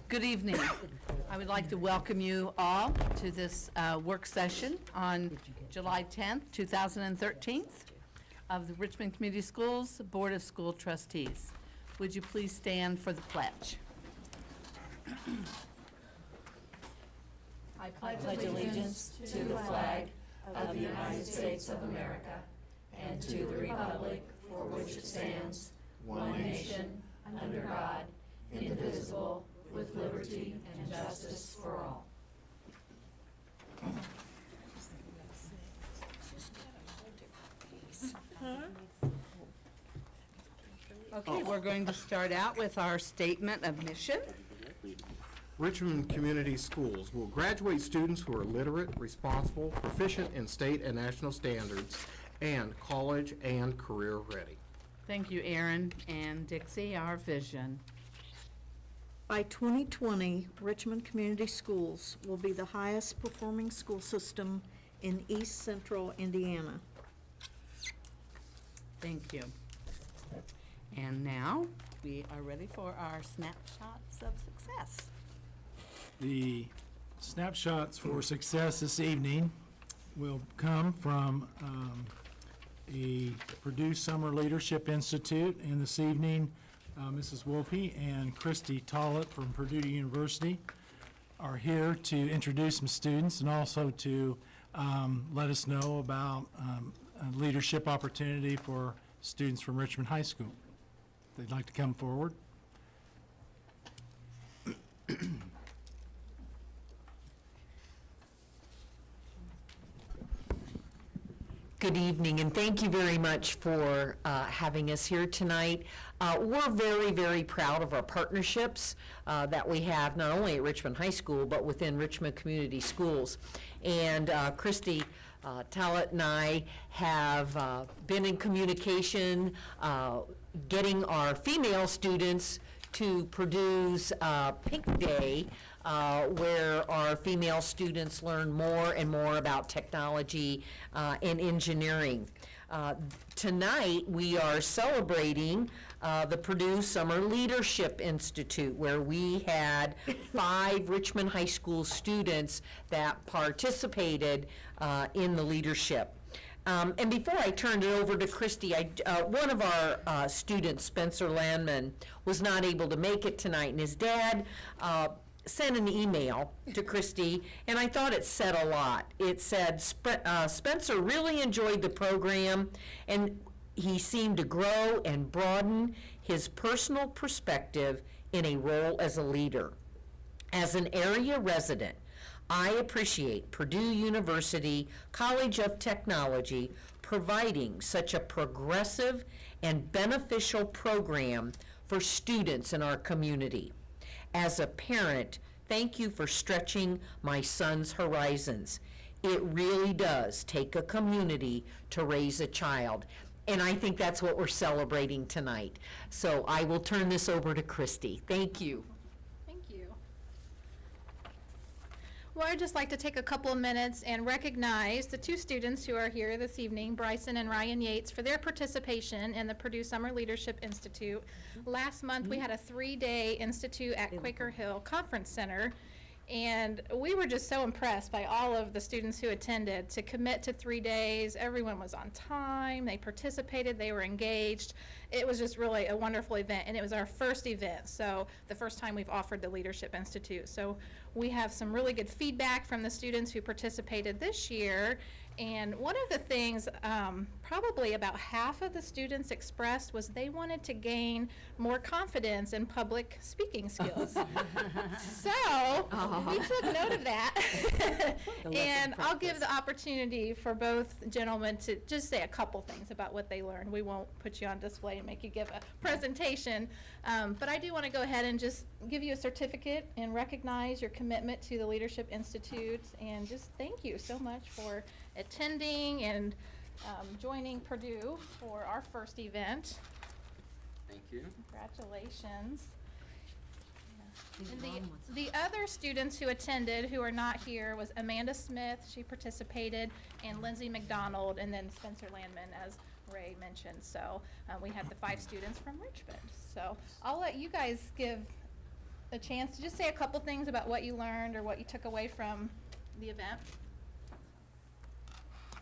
Good evening. I would like to welcome you all to this work session on July 10th, 2013 of the Richmond Community Schools Board of School Trustees. Would you please stand for the pledge? I pledge allegiance to the flag of the United States of America and to the republic for which it stands, one nation, under God, indivisible, with liberty and justice for all. Okay, we're going to start out with our statement of mission. Richmond Community Schools will graduate students who are literate, responsible, proficient in state and national standards, and college and career ready. Thank you, Aaron and Dixie, our vision. By 2020, Richmond Community Schools will be the highest performing school system in East Central Indiana. Thank you. And now we are ready for our snapshots of success. The snapshots for success this evening will come from the Purdue Summer Leadership Institute, and this evening Mrs. Wolpe and Christy Tollett from Purdue University are here to introduce some students and also to let us know about a leadership opportunity for students from Richmond High School. If they'd like to come forward. Good evening, and thank you very much for having us here tonight. We're very, very proud of our partnerships that we have, not only at Richmond High School, but within Richmond Community Schools. And Christy Tallett and I have been in communication, getting our female students to Purdue's Pink Day, where our female students learn more and more about technology and engineering. Tonight, we are celebrating the Purdue Summer Leadership Institute, where we had 5 Richmond High School students that participated in the leadership. And before I turned it over to Christy, one of our students, Spencer Landman, was not able to make it tonight, and his dad sent an email to Christy, and I thought it said a lot. It said, Spencer really enjoyed the program, and he seemed to grow and broaden his personal perspective in a role as a leader. As an area resident, I appreciate Purdue University College of Technology providing such a progressive and beneficial program for students in our community. As a parent, thank you for stretching my son's horizons. It really does take a community to raise a child. And I think that's what we're celebrating tonight. So I will turn this over to Christy. Thank you. Thank you. Well, I'd just like to take a couple of minutes and recognize the 2 students who are here this evening, Bryson and Ryan Yates, for their participation in the Purdue Summer Leadership Institute. Last month, we had a 3-day institute at Quaker Hill Conference Center, and we were just so impressed by all of the students who attended to commit to 3 days. Everyone was on time, they participated, they were engaged. It was just really a wonderful event, and it was our first event, so the first time we've offered the Leadership Institute. So we have some really good feedback from the students who participated this year, and one of the things probably about half of the students expressed was they wanted to gain more confidence in public speaking skills. So we took note of that. And I'll give the opportunity for both gentlemen to just say a couple things about what they learned. We won't put you on display and make you give a presentation, but I do want to go ahead and just give you a certificate and recognize your commitment to the Leadership Institute, and just thank you so much for attending and joining Purdue for our first event. Thank you. Congratulations. And the other students who attended who are not here was Amanda Smith, she participated, and Lindsay McDonald, and then Spencer Landman as Ray mentioned. So we had the 5 students from Richmond. So I'll let you guys give a chance to just say a couple things about what you learned or what you took away from the event.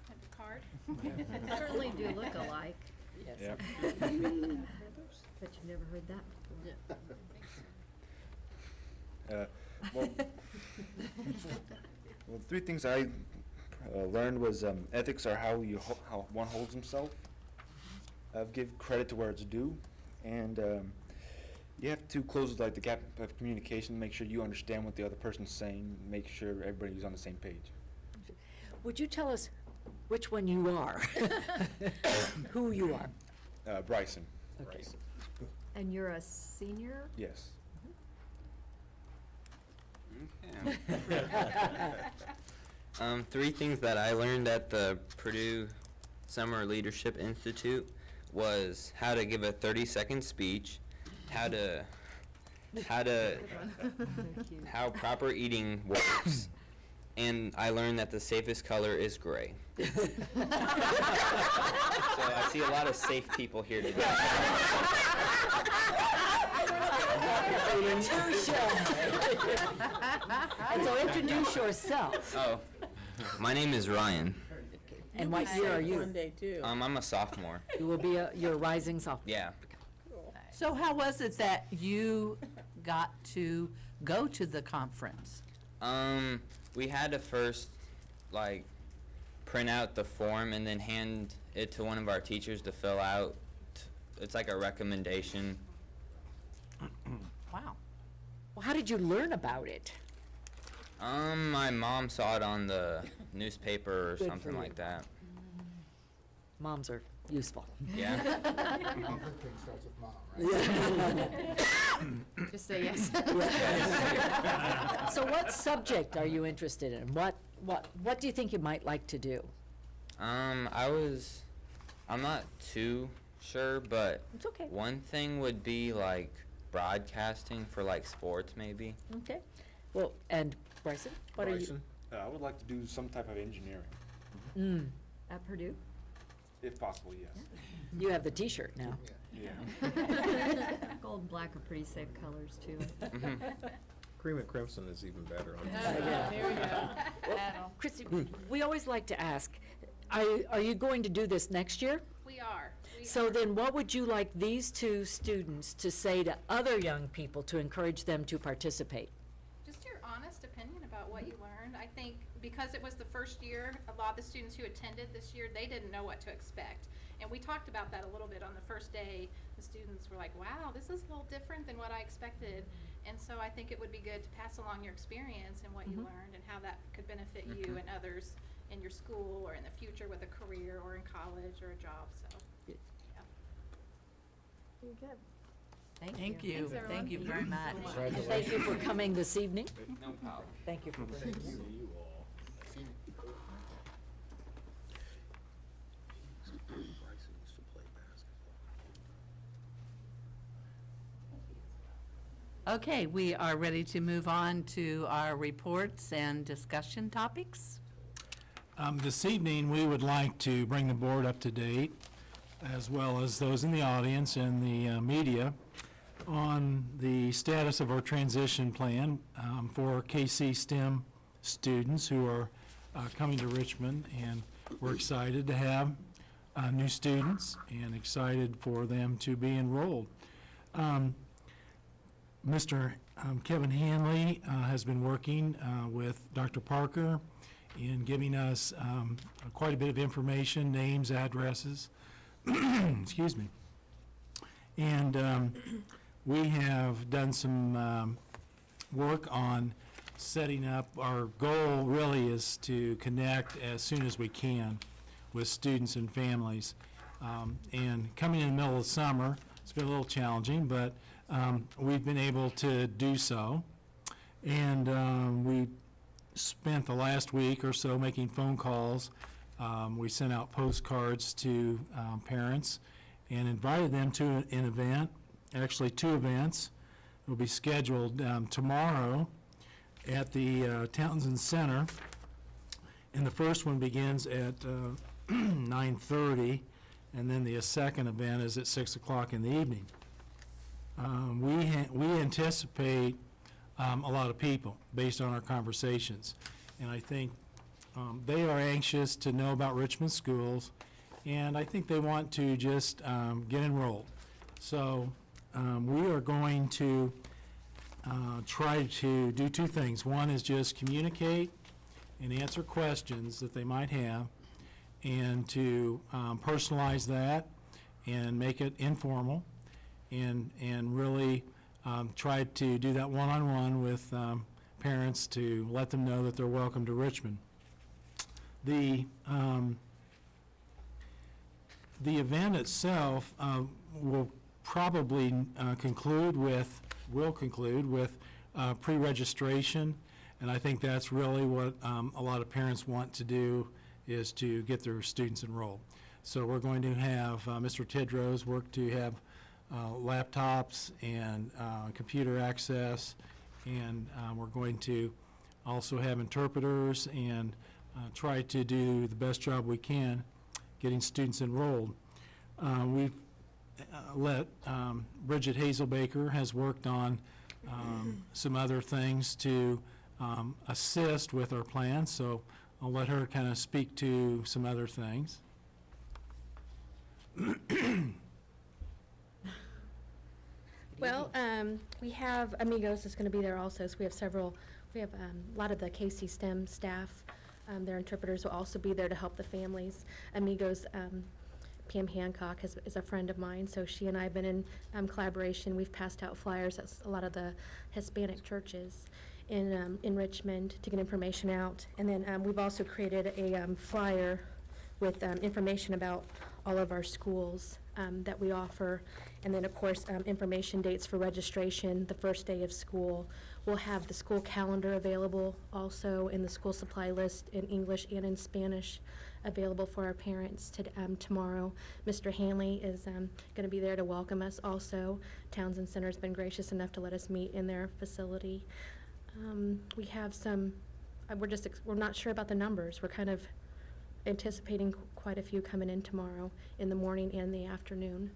Have your card. Certainly do look alike. Yeah. But you've never heard that before. Well, well, 3 things I learned was ethics are how how one holds himself. Give credit to where it's due, and you have to close like the gap of communication. Make sure you understand what the other person's saying. Make sure everybody's on the same page. Would you tell us which one you are? Who you are? Bryson. Okay. And you're a senior? Yes. Okay. 3 things that I learned at the Purdue Summer Leadership Institute was how to give a 30-second speech, how proper eating works, and I learned that the safest color is gray. So I see a lot of safe people here today. And so introduce yourself. Oh, my name is Ryan. And what year are you? I'm a sophomore. You will be your rising sophomore. Yeah. So how was it that you got to go to the conference? We had to first, like, print out the form and then hand it to one of our teachers to fill out. It's like a recommendation. Wow. Well, how did you learn about it? My mom saw it on the newspaper or Good for something you. like that. Moms are useful. Yeah. Just say yes. So what subject are you interested in? What do you think you might like to do? I'm not too sure, but It's okay. one thing would be like broadcasting for like sports maybe. Okay. Well, and Bryson, what Bryson? I would like to do some type of engineering, are you? At Purdue? if possible. Yes. You have the T-shirt now. Yeah. Gold and black are pretty safe colors, too. Cream and crimson is even better. Chrissy, we always like to ask, are you going to do this next year? We are. So then what would you like these 2 students to say to other young people to encourage them to participate? Just your honest opinion about what you learned. I think because it was the first year, a lot of the students who attended this year, they didn't know what to expect. And we talked about that a little bit on the first day. The students were like, wow, this is a little different than what I expected. And so I think it would be good to pass along your experience and what you learned and how that could benefit you and others in your school or in the future with a career or in college or a job, so. Thank you. Thanks, Thank you very much. Thank you for coming this evening. No problem. Thank you for Okay, we are ready to move on to our reports and discussion topics. This evening, we would like to bring the board up to date, as well as those in the audience and the media, on the status of our transition plan for KC STEM students who are coming to Richmond. And we're excited to have new students and excited for them to be enrolled. Mr. Kevin Hanley has been working with Dr. Parker in giving us quite a bit of information, names, addresses, excuse me. And we have done some work on setting up. Our goal really is to connect as soon as we can with students and families. And coming in the middle of the summer, it's been a little challenging, but we've been able to do so. And we spent the last week or so making phone calls. We sent out postcards to parents and invited them to an event, actually 2 events. Will be scheduled tomorrow at the Townsend Center. And the first one begins at 9:30, and then the second event is at 6 o'clock in the evening. We anticipate a lot of people based on our conversations, and I think they are anxious to know about Richmond schools, and I think they want to just get enrolled. So we are going to try to do two things. One is just communicate and answer questions that they might have, and to personalize that and make it informal, and really try to do that one-on-one with parents to let them know that they're welcome to Richmond. The event itself will probably conclude with pre-registration, and I think that's really what a lot of parents want to do, is to get their students enrolled. So we're going to have Mr. Tidrose work to have laptops and computer access, and we're going to also have interpreters and try to do the best job we can getting students enrolled. We've let Bridget Hazelbaker has worked on some other things to assist with our plan, so I'll let her kind of speak to some other things. Well, we have Amigos is going to be there also, so we have a lot of the KC STEM staff, their interpreters will also be there to help the families. Amigos, Pam Hancock is a friend of mine, so she and I have been in collaboration. We've passed out flyers at a lot of the Hispanic churches in Richmond to get information out. And then we've also created a flyer with information about all of our schools that we offer. And then, of course, information dates for registration, the first day of school. We'll have the school calendar available also, in the school supply list in English and in Spanish available for our parents tomorrow. Mr. Hanley is going to be there to welcome us also. Townsend Center's been gracious enough to let us meet in their facility. We have some, we're not sure about the numbers. We're kind of anticipating quite a few coming in tomorrow in the morning and the afternoon.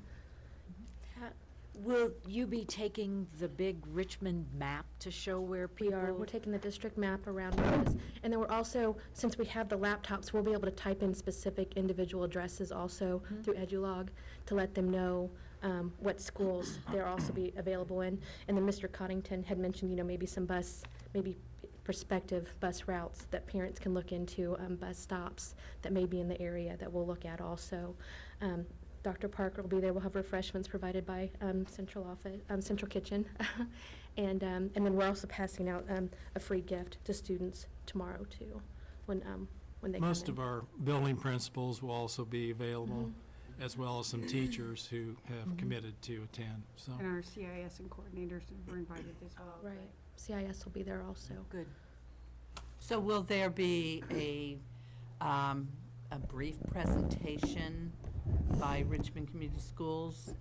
Will you be taking the big Richmond map to show where people? We're taking the district map around with us. And then we're also, since we have the laptops, we'll be able to type in specific individual addresses also through EduLog to let them know what schools they'll also be available in. And then Mr. Coddington had mentioned, maybe some maybe prospective bus routes that parents can look into, bus stops that may be in the area that we'll look at also. Dr. Parker will be there. We'll have refreshments provided by Central Kitchen. And then we're also passing out a free gift to students tomorrow too, when they come in. Most of our building principals will also be available, as well as some teachers who have committed to attend, so. And our CIS and coordinators were invited as well. Right. CIS will be there also. Good. So will there be a brief presentation by Richmond Community Schools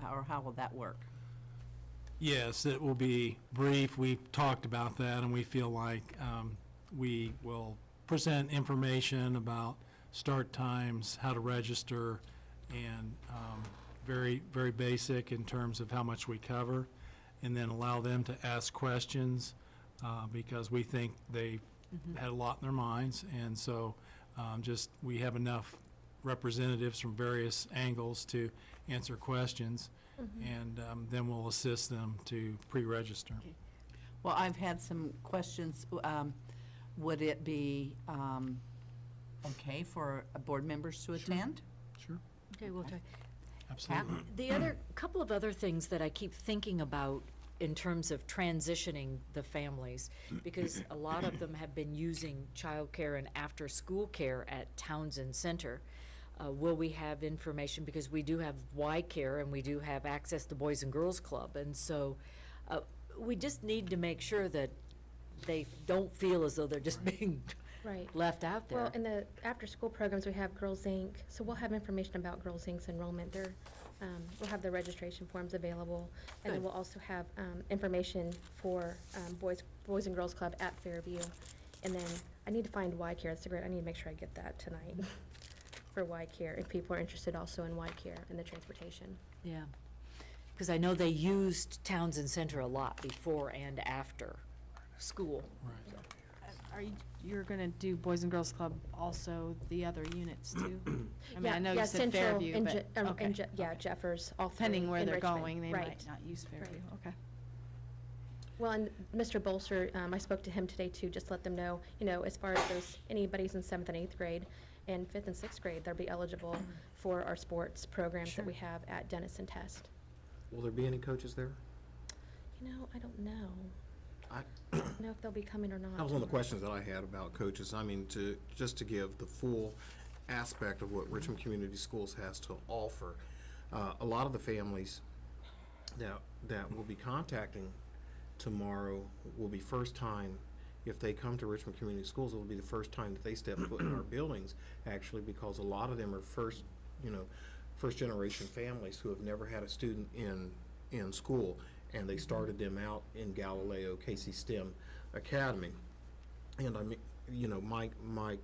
or how will that work? Yes, it will be brief. We've talked about that, and we feel like we will present information about start times, how to register, and very, very basic in terms of how much we cover, and then allow them to ask questions because we think they had a lot in their minds, and so we have enough representatives from various angles to answer questions, and then we'll assist them to pre-register. Okay. Well, I've had some questions. Would it be okay for board members to attend? Sure, Okay, we'll try. absolutely. The other, couple of other things that I keep thinking about in terms of transitioning the families, because a lot of them have been using childcare and after-school care at Townsend Center. Will we have information, because we do have Y-Care and we do have access to Boys and Girls Club, and so we just need to make sure that they don't feel as though they're just being Right. left out there. Well, in the after-school programs, we have Girls Inc., so we'll have information about Girls Inc.'s enrollment. We'll have the registration forms available, and then Good. we'll also have information for Boys and Girls Club at Fairview. And then I need to find Y-Care, that's great, I need to make sure I get that tonight. for Y Care, if people are interested also in Y Care and the transportation. Yeah, because I know they used Townsend Center a lot before and after school. Right. Are you, you're gonna do Boys and Girls Club also, the other units too? I mean, I know Yeah, you said Central Fairview, and but, Je- and okay. Je- yeah, Jeffers, all three Depending where in they're Richmond. going, they Right. might not use Fairview, okay. Well, and Mr. Bolser, I spoke to him today too, just to let them know, as far as those, anybody's in 7th and 8th grade and 5th and 6th grade, they'll be eligible for our sports programs that we have at Denison Test. Will there be any coaches there? I don't know. I I don't know if they'll be coming or not. That was one of the questions that I had about coaches. I mean, just to give the full aspect of what Richmond Community Schools has to offer. A lot of the families that will be contacting tomorrow will be first time, if they come to Richmond Community Schools, it will be the first time that they step foot in our buildings, actually, because a lot of them are first generation families who have never had a student in school, and they started them out in Galileo Casey STEM Academy. And I mean, my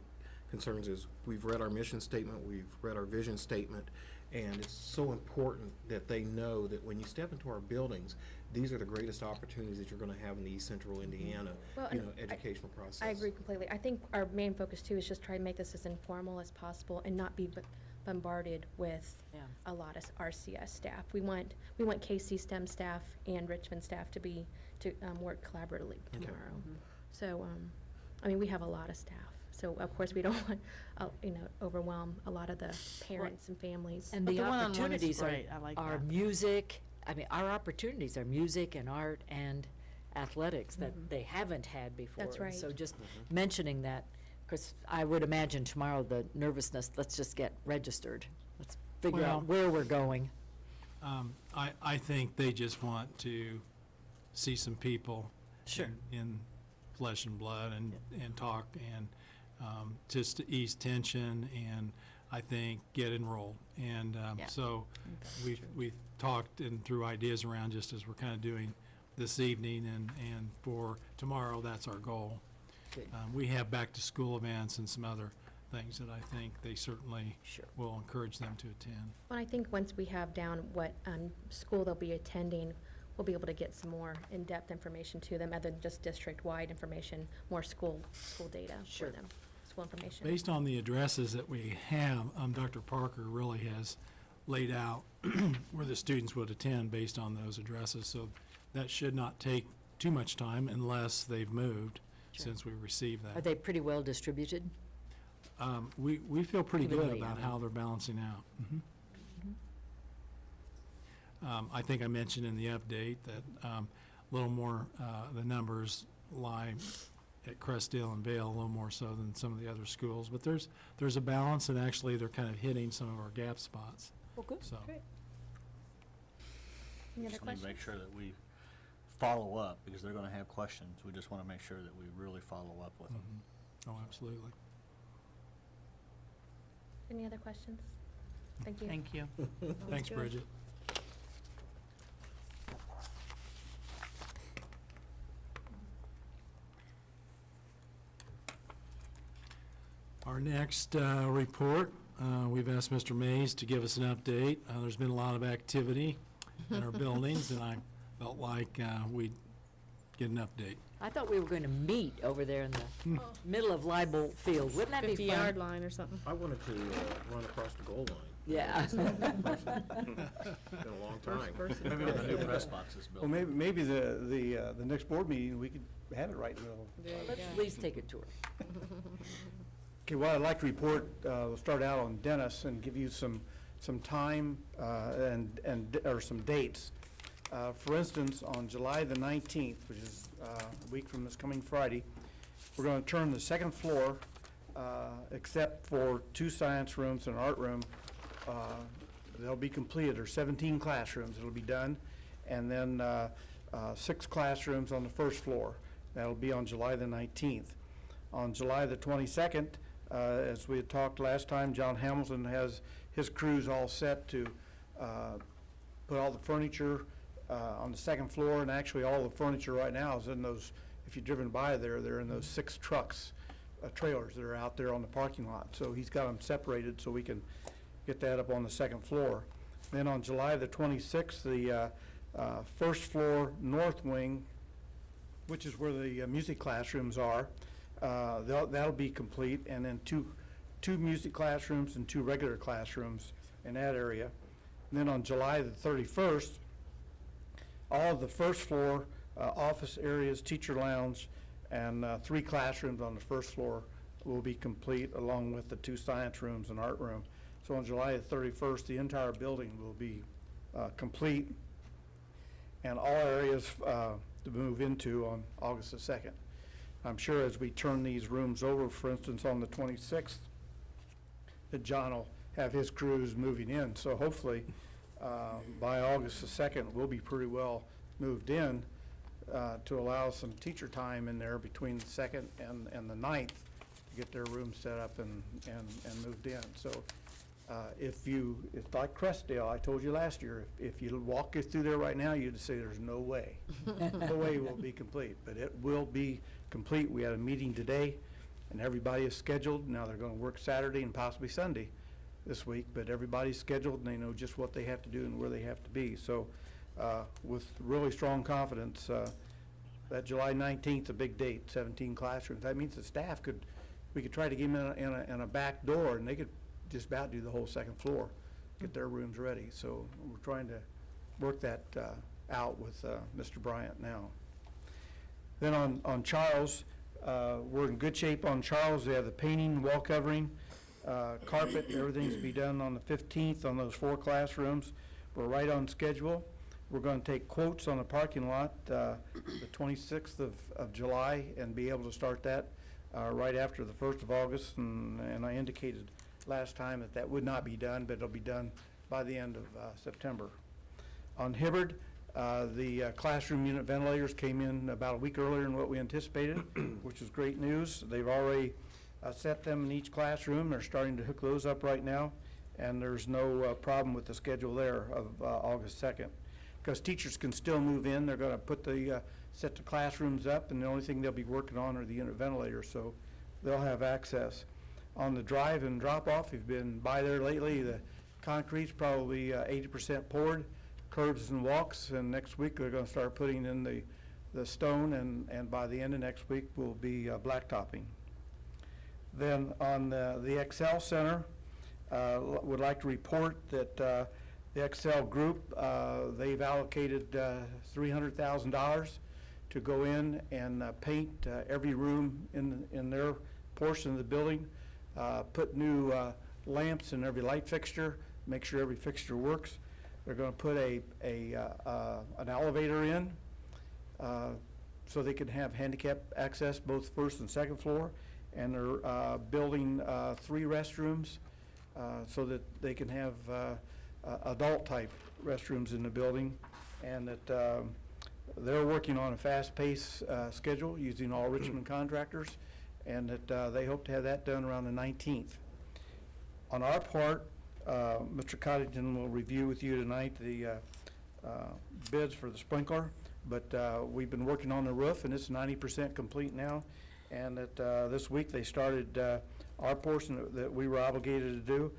concerns is, we've read our mission statement, we've read our vision statement, and it's so important that they know that when you step into our buildings, these are the greatest opportunities that you're gonna have in the East Central Indiana, Well, and educational process. I agree completely. I think our main focus too is just try to make this as informal as possible and not be bombarded with Yeah. a lot of RCS staff. We want KC STEM staff and Richmond staff to work collaboratively tomorrow. So, I mean, we have a lot of staff. So of course, we don't want, overwhelm a lot of the parents and families. And But the the one-on-one is opportunities great. I like are that. music, I mean, our opportunities are music and art and athletics that they haven't had before. That's right. So just mentioning that, because I would imagine tomorrow the nervousness, let's just get registered. Let's figure out Well- where we're going. I think they just want to see some people Sure. in flesh and blood and talk and just to ease tension and I think get enrolled. And Yeah. so we've talked and threw ideas around just as we're kind of doing this evening and for tomorrow, that's our goal. Good. We have back to school events and some other things that I think they certainly Sure. will encourage them to attend. Well, I think once we have down what school they'll be attending, we'll be able to get some more in-depth information to them, other than just district-wide information, more school data Sure. for them, school information. Based on the addresses that we have, Dr. Parker really has laid out where the students would attend based on those addresses. So that should not take too much time unless they've moved Sure. since we received Are that. they pretty well distributed? We feel pretty good Evenly, I about mean. how they're balancing out. I think I mentioned in the update that a little more, the numbers lie at Crestdale and Vale a little more so than some of the other schools. But there's a balance, and actually they're kind of hitting some of our gap spots. Well, good. So, Any other Just need to make questions? sure that we follow up, because they're gonna have questions. We just wanna make sure that we really follow up with them. oh, absolutely. Any other questions? Thank you. Thank you. Thanks, good. Bridget. Our next report, we've asked Mr. Mays to give us an update. There's been a lot of activity in our buildings, and I felt like we'd get an update. I thought we were going to meet over there in the middle of Libel Field. Wouldn't that be fun? 50-yard line or something. I wanted to run across the goal line. Yeah. It's been a long time. Maybe when the new press box is built. Well, maybe the next board meeting, we could have it right in the middle. Let's at least take a tour. Okay, well, I'd like to report, we'll start out on Dennis and give you some time or some dates. For instance, on July the 19th, which is a week from this coming Friday, we're going to turn the second floor, except for 2 science rooms and an art room. They'll be completed. There's 17 classrooms that'll be done, and then 6 classrooms on the first floor. That'll be on July the 19th. On July the 22nd, as we had talked last time, John Hamilton has his crews all set to put all the furniture on the second floor, and actually all the furniture right now is in those, if you've driven by there, they're in those 6 trucks trailers that are out there on the parking lot. So he's got them separated so we can get that up on the second floor. Then on July the 26th, the first floor north wing, which is where the music classrooms are, that'll be complete, and then two music classrooms and 2 regular classrooms in that area. And then on July the 31st, all of the first floor office areas, teacher lounge, and 3 classrooms on the first floor will be complete, along with the 2 science rooms and art room. So on July the 31st, the entire building will be complete, and all areas to move into on August the 2nd. I'm sure as we turn these rooms over, for instance, on the 26th, that John will have his crews moving in. So hopefully, by August the 2nd, we'll be pretty well moved in to allow some teacher time in there between the 2nd and the 9th to get their room set up and moved in. So it's like Crestdale, I told you last year, if you walk through there right now, you'd say there's no way. No way it will be complete, but it will be complete. We had a meeting today, and everybody is scheduled. Now they're going to work Saturday and possibly Sunday this week, but everybody's scheduled, and they know just what they have to do and where they have to be. So with really strong confidence, that July 19th, a big date, 17 classrooms. That means the staff we could try to get them in a back door, and they could just about do the whole second floor, get their rooms ready. So we're trying to work that out with Mr. Bryant now. Then on Charles, we're in good shape on Charles. They have the painting, wall covering, carpet, everything's to be done on the 15th on those 4 classrooms. We're right on schedule. We're going to take quotes on the parking lot the 26th of July and be able to start that right after the 1st of August. And I indicated last time that would not be done, but it'll be done by the end of September. On Hibbard, the classroom unit ventilators came in about a week earlier than what we anticipated, which is great news. They've already set them in each classroom. They're starting to hook those up right now, and there's no problem with the schedule there of August 2nd. Because teachers can still move in. They're going to put set the classrooms up, and the only thing they'll be working on are the unit ventilators, so they'll have access. On the drive and drop-off, if you've been by there lately, the concrete's probably 80% poured, curbs and walks, and next week they're going to start putting in the stone, and by the end of next week we'll be blacktopping. Then on the Excel Center, would like to report that the Excel group, they've allocated $300,000 to go in and paint every room in their portion of the building, put new lamps in every light fixture, make sure every fixture works. They're going to put an elevator in so they can have handicap access both first and second floor, and they're building 3 restrooms so that they can have adult-type restrooms in the building, and that they're working on a fast-paced schedule using all Richmond contractors, and that they hope to have that done around the 19th. On our part, Mr. Coddington will review with you tonight the bids for the sprinkler, but we've been working on the roof, and it's 90% complete now, and that this week they started our portion that we were obligated to do,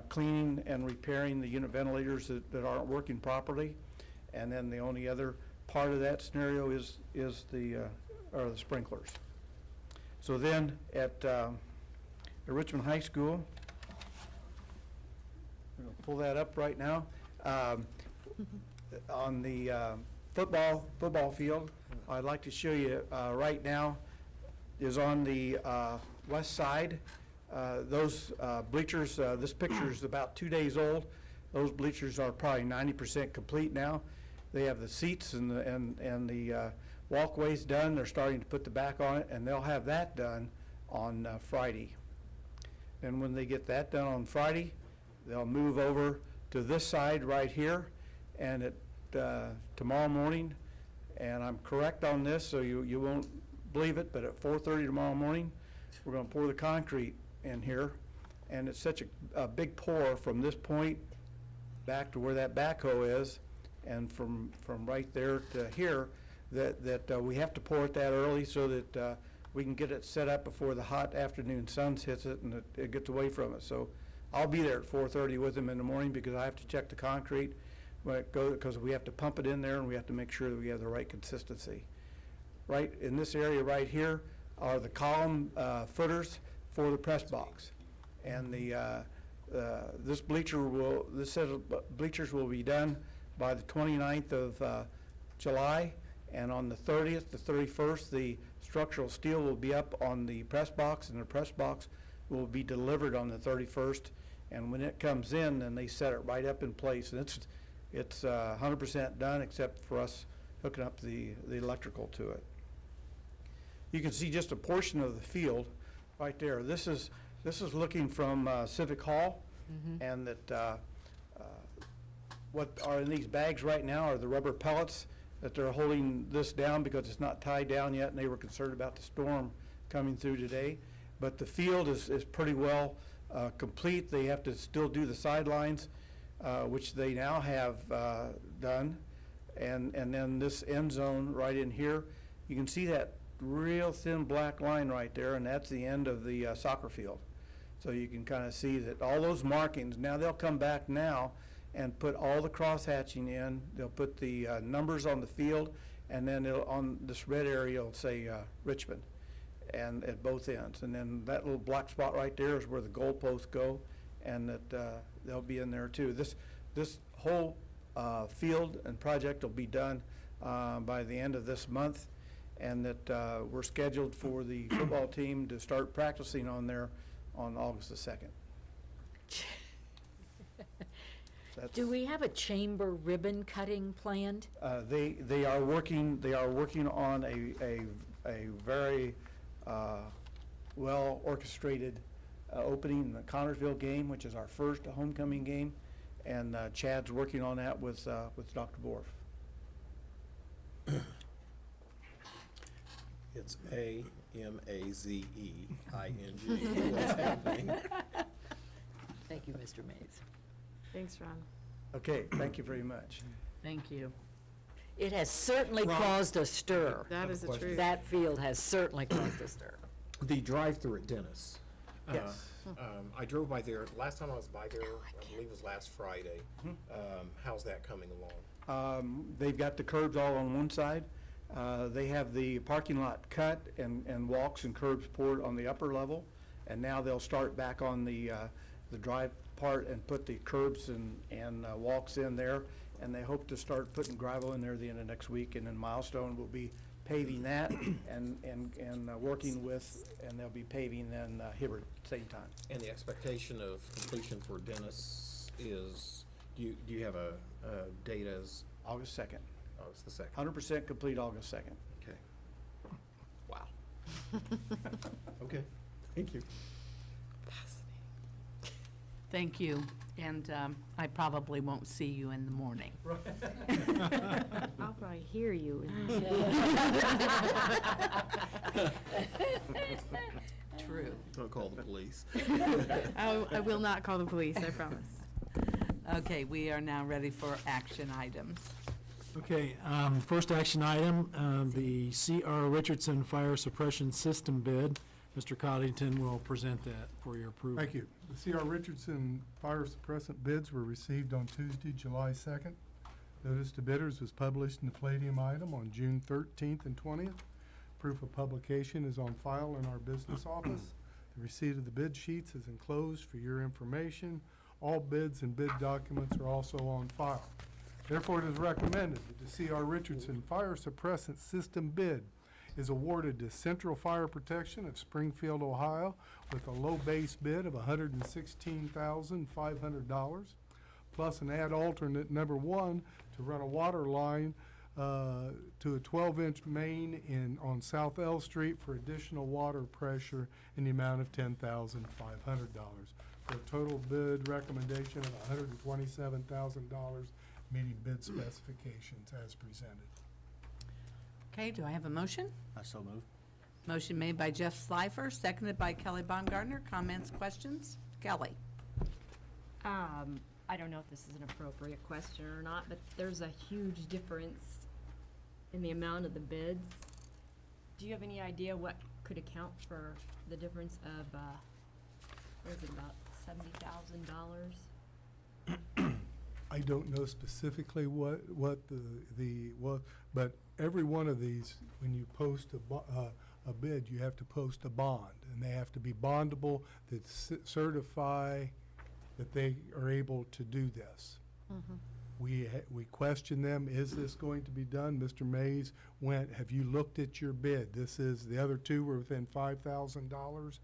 cleaning and repairing the unit ventilators that aren't working properly, and then the only other part of that scenario is the sprinklers. So then at the Richmond High School, we're going to pull that up right now. On the football field, I'd like to show you right now is on the west side. Those bleachers, this picture is about 2 days old. Those bleachers are probably 90% complete now. They have the seats and the walkways done. They're starting to put the back on it, and they'll have that done on Friday. And when they get that done on Friday, they'll move over to this side right here, and at tomorrow morning, and I'm correct on this, so you won't believe it, but at 4:30 tomorrow morning, we're going to pour the concrete in here, and it's such a big pour from this point back to where that backhoe is, and from right there to here, that we have to pour it that early so that we can get it set up before the hot afternoon sun hits it and it gets away from it. So I'll be there at 4:30 with them in the morning because I have to check the concrete when it goes, because we have to pump it in there and we have to make sure that we have the right consistency. Right in this area right here are the column footers for the press box. And this set of bleachers will be done by the 29th of July. And on the 30th, the 31st, the structural steel will be up on the press box, and the press box will be delivered on the 31st. And when it comes in, then they set it right up in place. And it's 100% done except for us hooking up the electrical to it. You can see just a portion of the field right there. This is looking from Civic Hall, and that what are in these bags right now are the rubber pellets that they're holding this down because it's not tied down yet, and they were concerned about the storm coming through today. But the field is pretty well complete. They have to still do the sidelines, which they now have done. And then this end zone right in here, you can see that real thin black line right there, and that's the end of the soccer field. So you can kind of see that all those markings, now they'll come back now and put all the cross-hatching in. They'll put the numbers on the field, and then on this red area, it'll say Richmond, and at both ends. And then that little black spot right there is where the goalposts go, and that they'll be in there too. This whole field and project will be done by the end of this month, and that we're scheduled for the football team to start practicing on there on August the 2nd. Do we have a chamber ribbon cutting planned? They are working on a very well orchestrated opening in the Connorsville game, which is our first homecoming game, and Chad's working on that with Dr. Borf. It's AMAZEING. What's happening? Thank you, Mr. Mays. Thanks, Ron. Okay, thank you very much. Thank you. It has certainly caused a stir. That is the question. truth. That field has certainly caused a stir. The drive-through at Dennis. Yes. I drove by there, last time I was by there, I believe it was last Friday. How's that coming along? They've got the curbs all on one side. They have the parking lot cut and walks and curbs poured on the upper level. And now they'll start back on the drive part and put the curbs and walks in there. And they hope to start putting gravel in there the end of next week. And then Milestone will be paving that and working with, and they'll be paving then Hibbert at the same time. And the expectation of completion for Dennis is, do you have a date as August 2nd. August the 2nd? 100% complete August 2nd. Okay. Wow. Okay, thank you. Thank you, and I probably won't see you in the morning. I'll probably hear you. True. Don't call the police. I will not call the police, I promise. Okay, we are now ready for action items. Okay, first action item, the C.R. Richardson Fire Suppression System bid. Mr. Coddington will present that for your approval. Thank you. The C.R. Richardson fire suppressant bids were received on Tuesday, July 2nd. Notice to bidders was published in the Palladium item on June 13th and 20th. Proof of publication is on file in our business office. The receipt of the bid sheets is enclosed for your information. All bids and bid documents are also on file. Therefore, it is recommended that the C.R. Richardson Fire Suppressant System bid is awarded to Central Fire Protection of Springfield, Ohio, with a low base bid of $116,500, plus an add alternate number 1 to run a water line to a 12-inch main on South L Street for additional water pressure in the amount of $10,500, for a total bid recommendation of $127,000, meeting bid specifications as presented. Okay, do I have a motion? I so move. Motion made by Jeff Slifer, seconded by Kelly Baumgartner. Comments, questions? Kelly? I don't know if this is an appropriate question or not, but there's a huge difference in the amount of the bids. Do you have any idea what could account for the difference of, what is it, about $70,000? I don't know specifically what but every one of these, when you post a bid, you have to post a bond, and they have to be bondable that certify that they are able to do this. We question them, is this going to be done? Mr. Mays went, have you looked at your bid? The other two were within $5,000,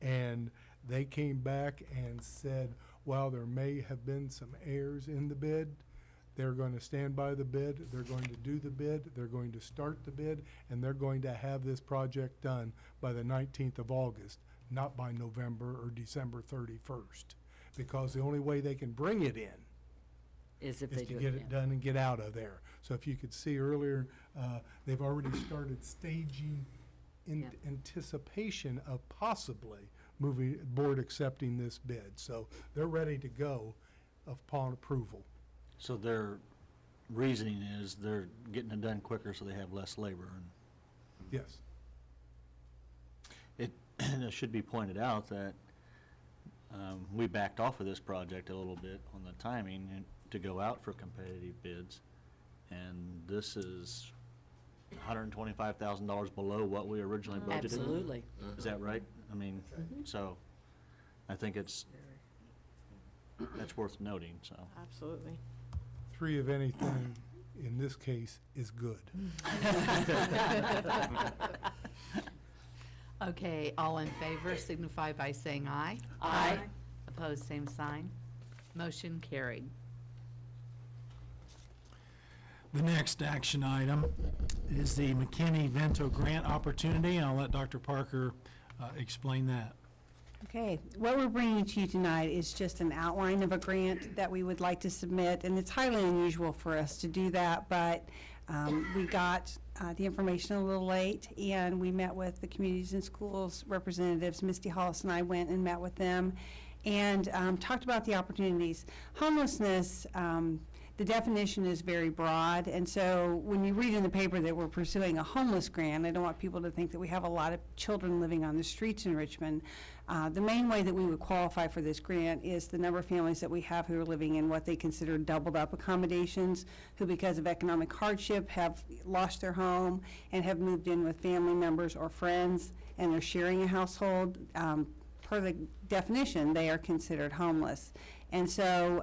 and they came back and said, while there may have been some errors in the bid, they're going to stand by the bid, they're going to do the bid, they're going to start the bid, and they're going to have this project done by the 19th of August, not by November or December 31st. Because the only way they can bring it in Is if is they to do get it, it done and get out of there. So if you could see earlier, they've already started staging in Yeah. anticipation of possibly board accepting this bid. So they're ready to go upon approval. So their reasoning is they're getting it done quicker so they have less labor. Yes. And it should be pointed out that we backed off of this project a little bit on the timing and to go out for competitive bids. And this is $125,000 below what we originally budgeted. absolutely. Is that right? I mean, so I think that's worth noting, so. Absolutely. 3 of anything in this case is good. Okay, all in favor signify by saying aye. Aye. Opposed, same sign. Motion carried. The next action item is the McKinney-Vento grant opportunity, and I'll let Dr. Parker explain that. Okay, what we're bringing to you tonight is just an outline of a grant that we would like to submit, and it's highly unusual for us to do that, but we got the information a little late, and we met with the Communities and Schools representatives. Misty Hollis and I went and met with them and talked about the opportunities. Homelessness, the definition is very broad, and so when you read in the paper that we're pursuing a homeless grant, I don't want people to think that we have a lot of children living on the streets in Richmond. The main way that we would qualify for this grant is the number of families that we have who are living in what they consider doubled-up accommodations, who because of economic hardship have lost their home and have moved in with family members or friends, and they're sharing a household. Per the definition, they are considered homeless. And so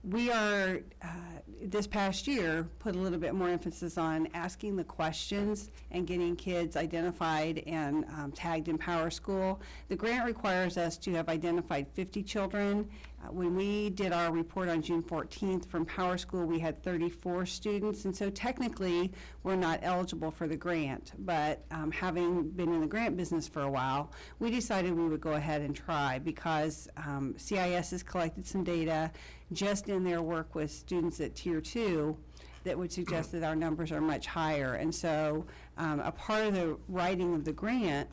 we are, this past year, put a little bit more emphasis on asking the questions and getting kids identified and tagged in Power School. The grant requires us to have identified 50 children. When we did our report on June 14th from Power School, we had 34 students, and so technically, we're not eligible for the grant. But having been in the grant business for a while, we decided we would go ahead and try because CIS has collected some data just in their work with students at Tier 2 that would suggest that our numbers are much higher. And so a part of the writing of the grant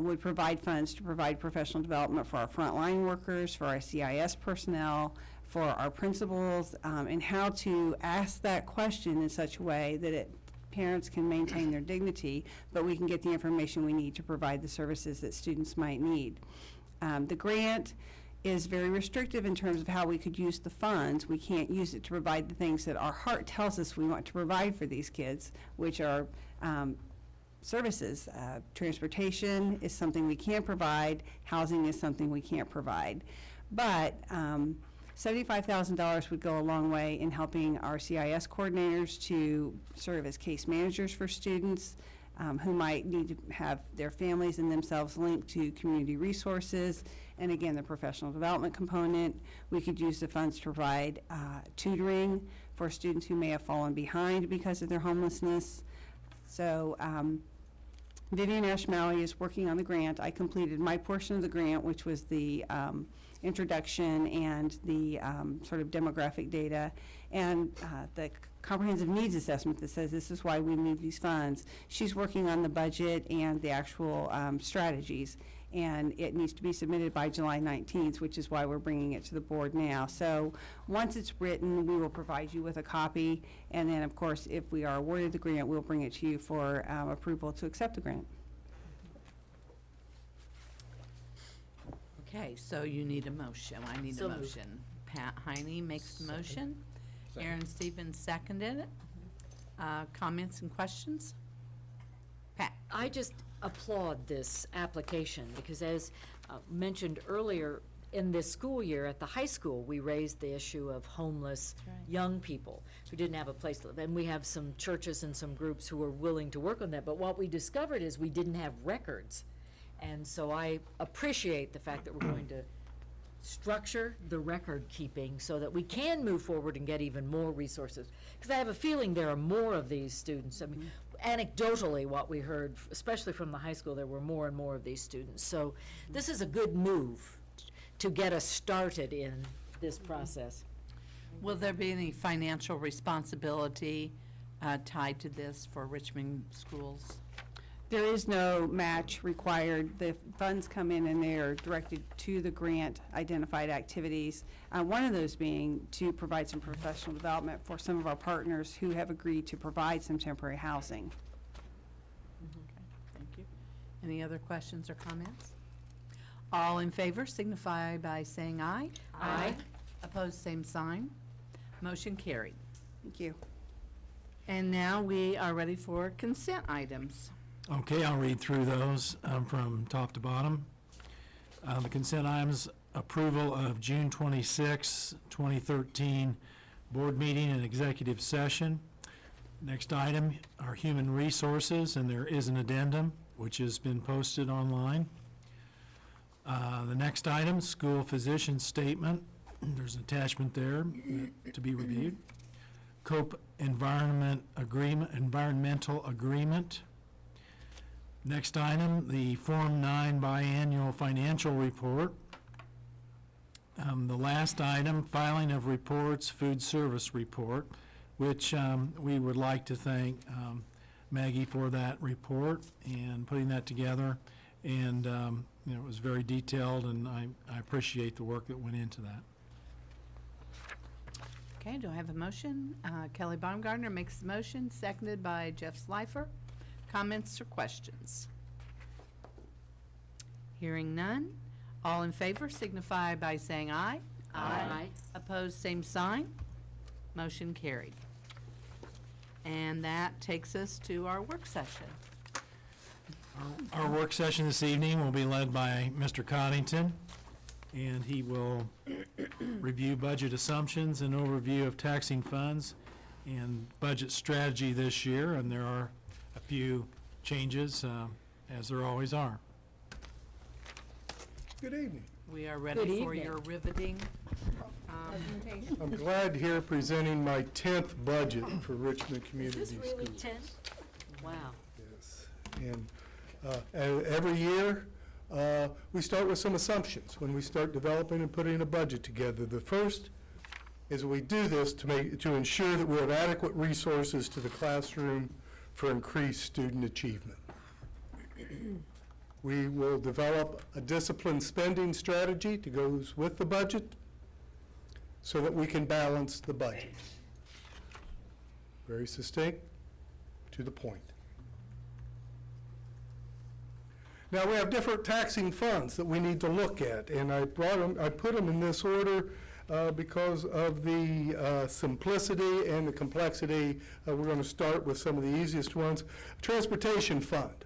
would provide funds to provide professional development for our frontline workers, for our CIS personnel, for our principals, and how to ask that question in such a way that parents can maintain their dignity, but we can get the information we need to provide the services that students might need. The grant is very restrictive in terms of how we could use the funds. We can't use it to provide the things that our heart tells us we want to provide for these kids, which are services. Transportation is something we can provide. Housing is something we can't provide. But $75,000 would go a long way in helping our CIS coordinators to serve as case managers for students who might need to have their families and themselves linked to community resources. And again, the professional development component. We could use the funds to provide tutoring for students who may have fallen behind because of their homelessness. So Vivian Ashmaui is working on the grant. I completed my portion of the grant, which was the introduction and the sort of demographic data and the comprehensive needs assessment that says this is why we need these funds. She's working on the budget and the actual strategies, and it needs to be submitted by July 19th, which is why we're bringing it to the board now. So once it's written, we will provide you with a copy, and then, of course, if we are awarded the grant, we'll bring it to you for approval to accept the grant. Okay, so you need a motion. I need a So moved. motion. Pat Heine makes the motion. Aaron Stevens seconded it. Comments and questions? Pat? I just applaud this application, because as mentioned earlier, in this school year at the high school, we raised the issue of homeless young people who didn't have a place to live. And we have some churches and some groups who are willing to work on that. But what we discovered is we didn't have records. And so I appreciate the fact that we're going to structure the record keeping so that we can move forward and get even more resources. Because I have a feeling there are more of these students. I mean, anecdotally, what we heard, especially from the high school, there were more and more of these students. So this is a good move to get us started in this process. Will there be any financial responsibility tied to this for Richmond schools? There is no match required. The funds come in and they are directed to the grant identified activities. One of those being to provide some professional development for some of our partners who have agreed to provide some temporary housing. Okay, thank you. Any other questions or comments? All in favor signify by saying aye. Aye. Opposed, same sign. Motion carried. Thank you. And now we are ready for consent items. Okay, I'll read through those from top to bottom. The consent items: approval of June 26, 2013 board meeting and executive session. Next item are human resources, and there is an addendum which has been posted online. The next item, school physician statement. There's an attachment there to be reviewed. COPE environmental agreement. Next item, the Form 9 biannual financial report. The last item, filing of reports, food service report, which we would like to thank Maggie for that report and putting that together. And it was very detailed, and I appreciate the work that went into that. Okay, do I have a motion? Kelly Baumgartner makes the motion, seconded by Jeff Slifer. Comments or questions? Hearing none. All in favor signify by saying aye. Aye. Opposed, same sign. Motion carried. And that takes us to our work session. Our work session this evening will be led by Mr. Coddington, and he will review budget assumptions and overview of taxing funds and budget strategy this year, and there are a few changes, as there always are. Good evening. We are ready Good for evening. your riveting presentation. I'm glad here presenting my 10th budget for Richmond Is Community this Schools. really 10? Wow. Yes. And every year, we start with some assumptions when we start developing and putting a budget together. The first is we do this to ensure that we have adequate resources to the classroom for increased student achievement. We will develop a disciplined spending strategy to go with the budget so that we can balance the budget. Very succinct, to the point. Now, we have different taxing funds that we need to look at, and I put them in this order because of the simplicity and the complexity. We're going to start with some of the easiest ones. Transportation fund.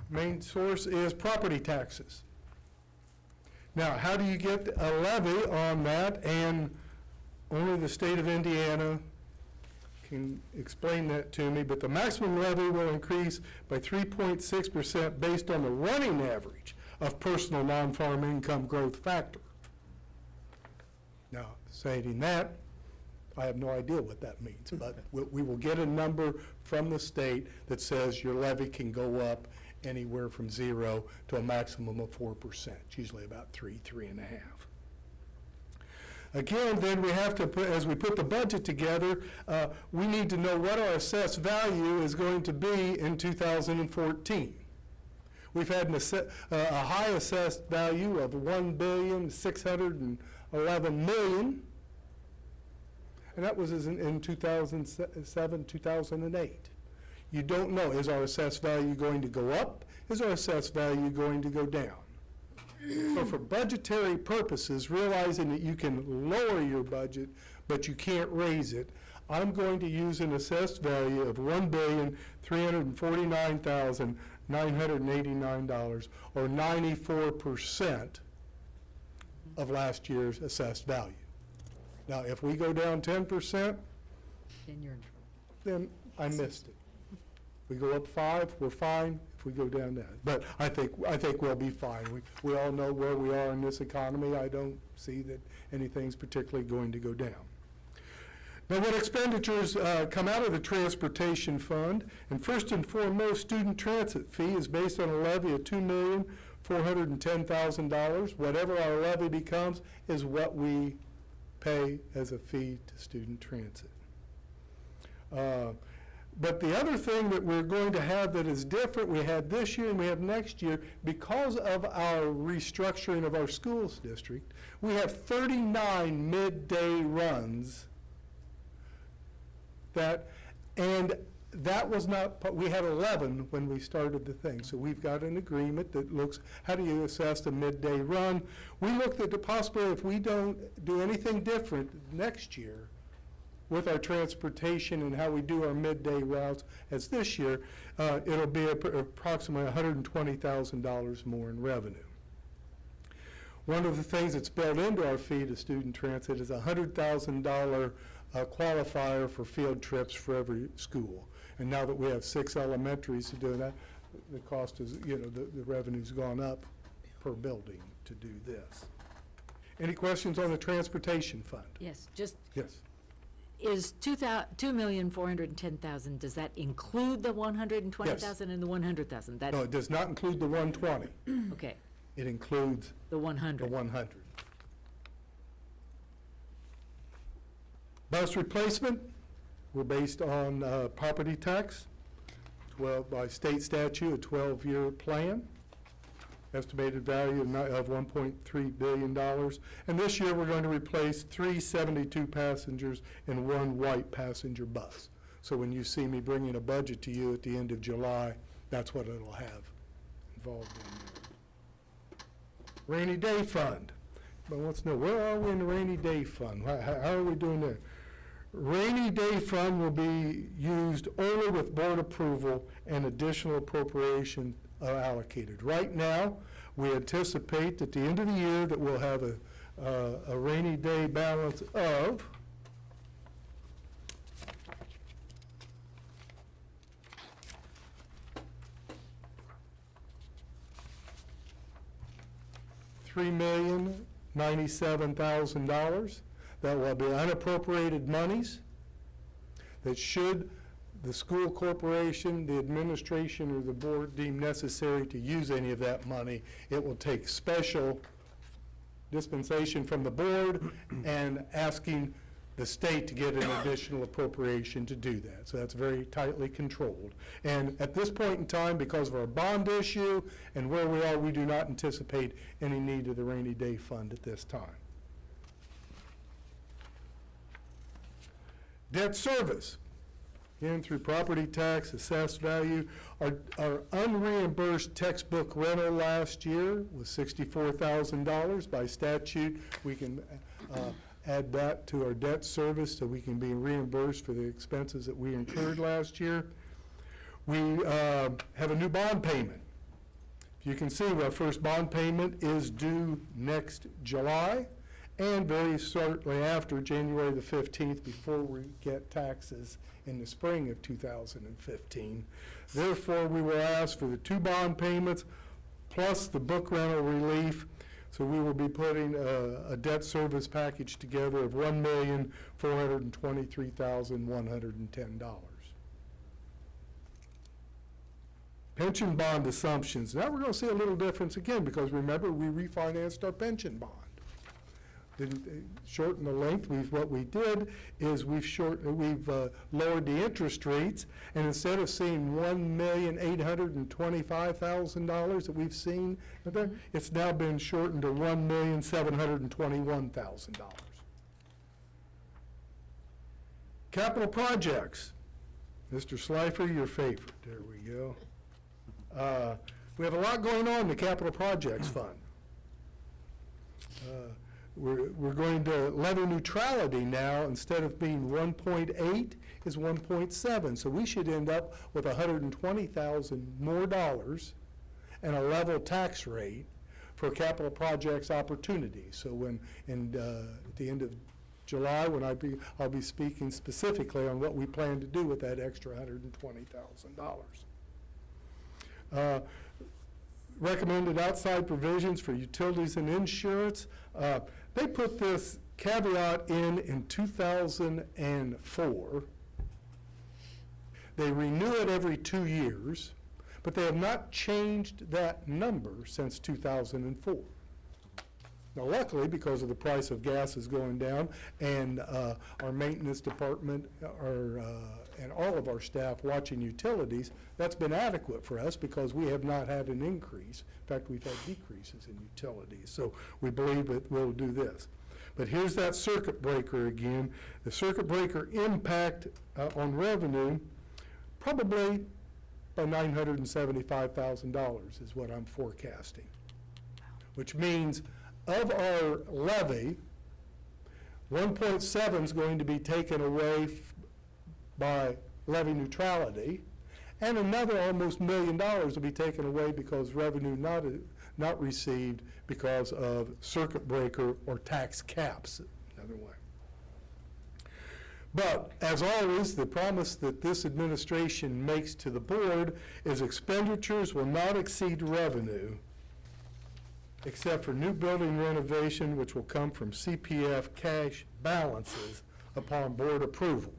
Main source is property taxes. Now, how do you get a levy on that? And only the state of Indiana can explain that to me, but the maximum levy will increase by 3.6% based on the running average of personal non-farm income growth factor. Now, saying that, I have no idea what that means, but we will get a number from the state that says your levy can go up anywhere from 0 to a maximum of 4%, usually about 3.5. Again, then we have to put, as we put the budget together, we need to know what our assessed value is going to be in 2014. We've had a high assessed value of $1,611,000,000, and that was in 2007, 2008. You don't know, is our assessed value going to go up? Is our assessed value going to go down? So for budgetary purposes, realizing that you can lower your budget, but you can't raise it, I'm going to use an assessed value of $1,349,989, or 94% of last year's assessed value. Now, if we go down 10%, Then you're in trouble. then I missed it. We go up 5, we're fine. If we go down that, but I think we'll be fine. We all know where we are in this economy. I don't see that anything's particularly going to go down. Now, what expenditures come out of the transportation fund, and first and foremost, student transit fee is based on a levy of $2,410,000. Whatever our levy becomes is what we pay as a fee to student transit. But the other thing that we're going to have that is different, we had this year and we have next year, because of our restructuring of our schools district, we have 39 midday runs and that was not, we had 11 when we started the thing. So we've got an agreement that looks, how do you assess the midday run? We looked at the possibility if we don't do anything different next year with our transportation and how we do our midday routes as this year, it'll be approximately $120,000 more in revenue. One of the things that's built into our fee to student transit is a $100,000 qualifier for field trips for every school. And now that we have 6 elementaries to do that, the cost is, the revenue's gone up per building to do this. Any questions on the transportation fund? Yes, just, Yes. is $2,410,000, does that include the $120,000 and the $100,000? That, No, it does not include the 120. okay, It includes the 100. the 100. Bus replacement, we're based on property tax, by state statute, a 12-year plan, estimated value of $1.3 billion. And this year, we're going to replace 3 72 passengers and 1 white passenger bus. So when you see me bringing a budget to you at the end of July, that's what it'll have involved in there. Rainy day fund. But wants to know, where are we in the rainy day fund? How are we doing there? Rainy day fund will be used only with board approval and additional appropriation are allocated. Right now, we anticipate at the end of the year that we'll have a rainy day balance of $3,097,000. That will be unappropriated monies that should the school corporation, the administration, or the board deem necessary to use any of that money, it will take special dispensation from the board and asking the state to get an additional appropriation to do that. So that's very tightly controlled. And at this point in time, because of our bond issue and where we are, we do not anticipate any need of the rainy day fund at this time. Debt service, again, through property tax, assessed value. Our unreimbursed textbook rental last year was $64,000. By statute, we can add that to our debt service so we can be reimbursed for the expenses that we incurred last year. We have a new bond payment. You can see our first bond payment is due next July, and very shortly after, January the 15th, before we get taxes in the spring of 2015. Therefore, we will ask for the 2 bond payments plus the book rental relief. So we will be putting a debt service package together of $1,423,110. Pension bond assumptions. Now we're going to see a little difference again because remember we refinanced our pension bond. Didn't shorten the length. What we did is we've lowered the interest rates, and instead of seeing $1,825,000 that we've seen, it's now been shortened to $1,721,000. Capital projects. Mr. Slifer, your favorite. There we go. We have a lot going on in the capital projects fund. we're going to levy neutrality now. Instead of being 1.8 is 1.7. So we should end up with $120,000 more dollars and a level tax rate for capital projects opportunities. So when, at the end of July, when I'll be speaking specifically on what we plan to do with that extra $120,000. Recommended outside provisions for utilities and insurance. They put this caveat in 2004. They renew it every 2 years, but they have not changed that number since 2004. Now luckily, because of the price of gas is going down, and our maintenance department and all of our staff watching utilities, that's been adequate for us because we have not had an increase. In fact, we've had decreases in utilities. So we believe that we'll do this. But here's that circuit breaker again. The circuit breaker impact on revenue, probably by $975,000 is what I'm forecasting, which means of our levy, 1.7 is going to be taken away by levy neutrality, and another almost $1 million will be taken away because revenue not received because of circuit breaker or tax caps, another way. But as always, the promise that this administration makes to the board is expenditures will not exceed revenue, except for new building renovation, which will come from CPF cash balances upon board approval.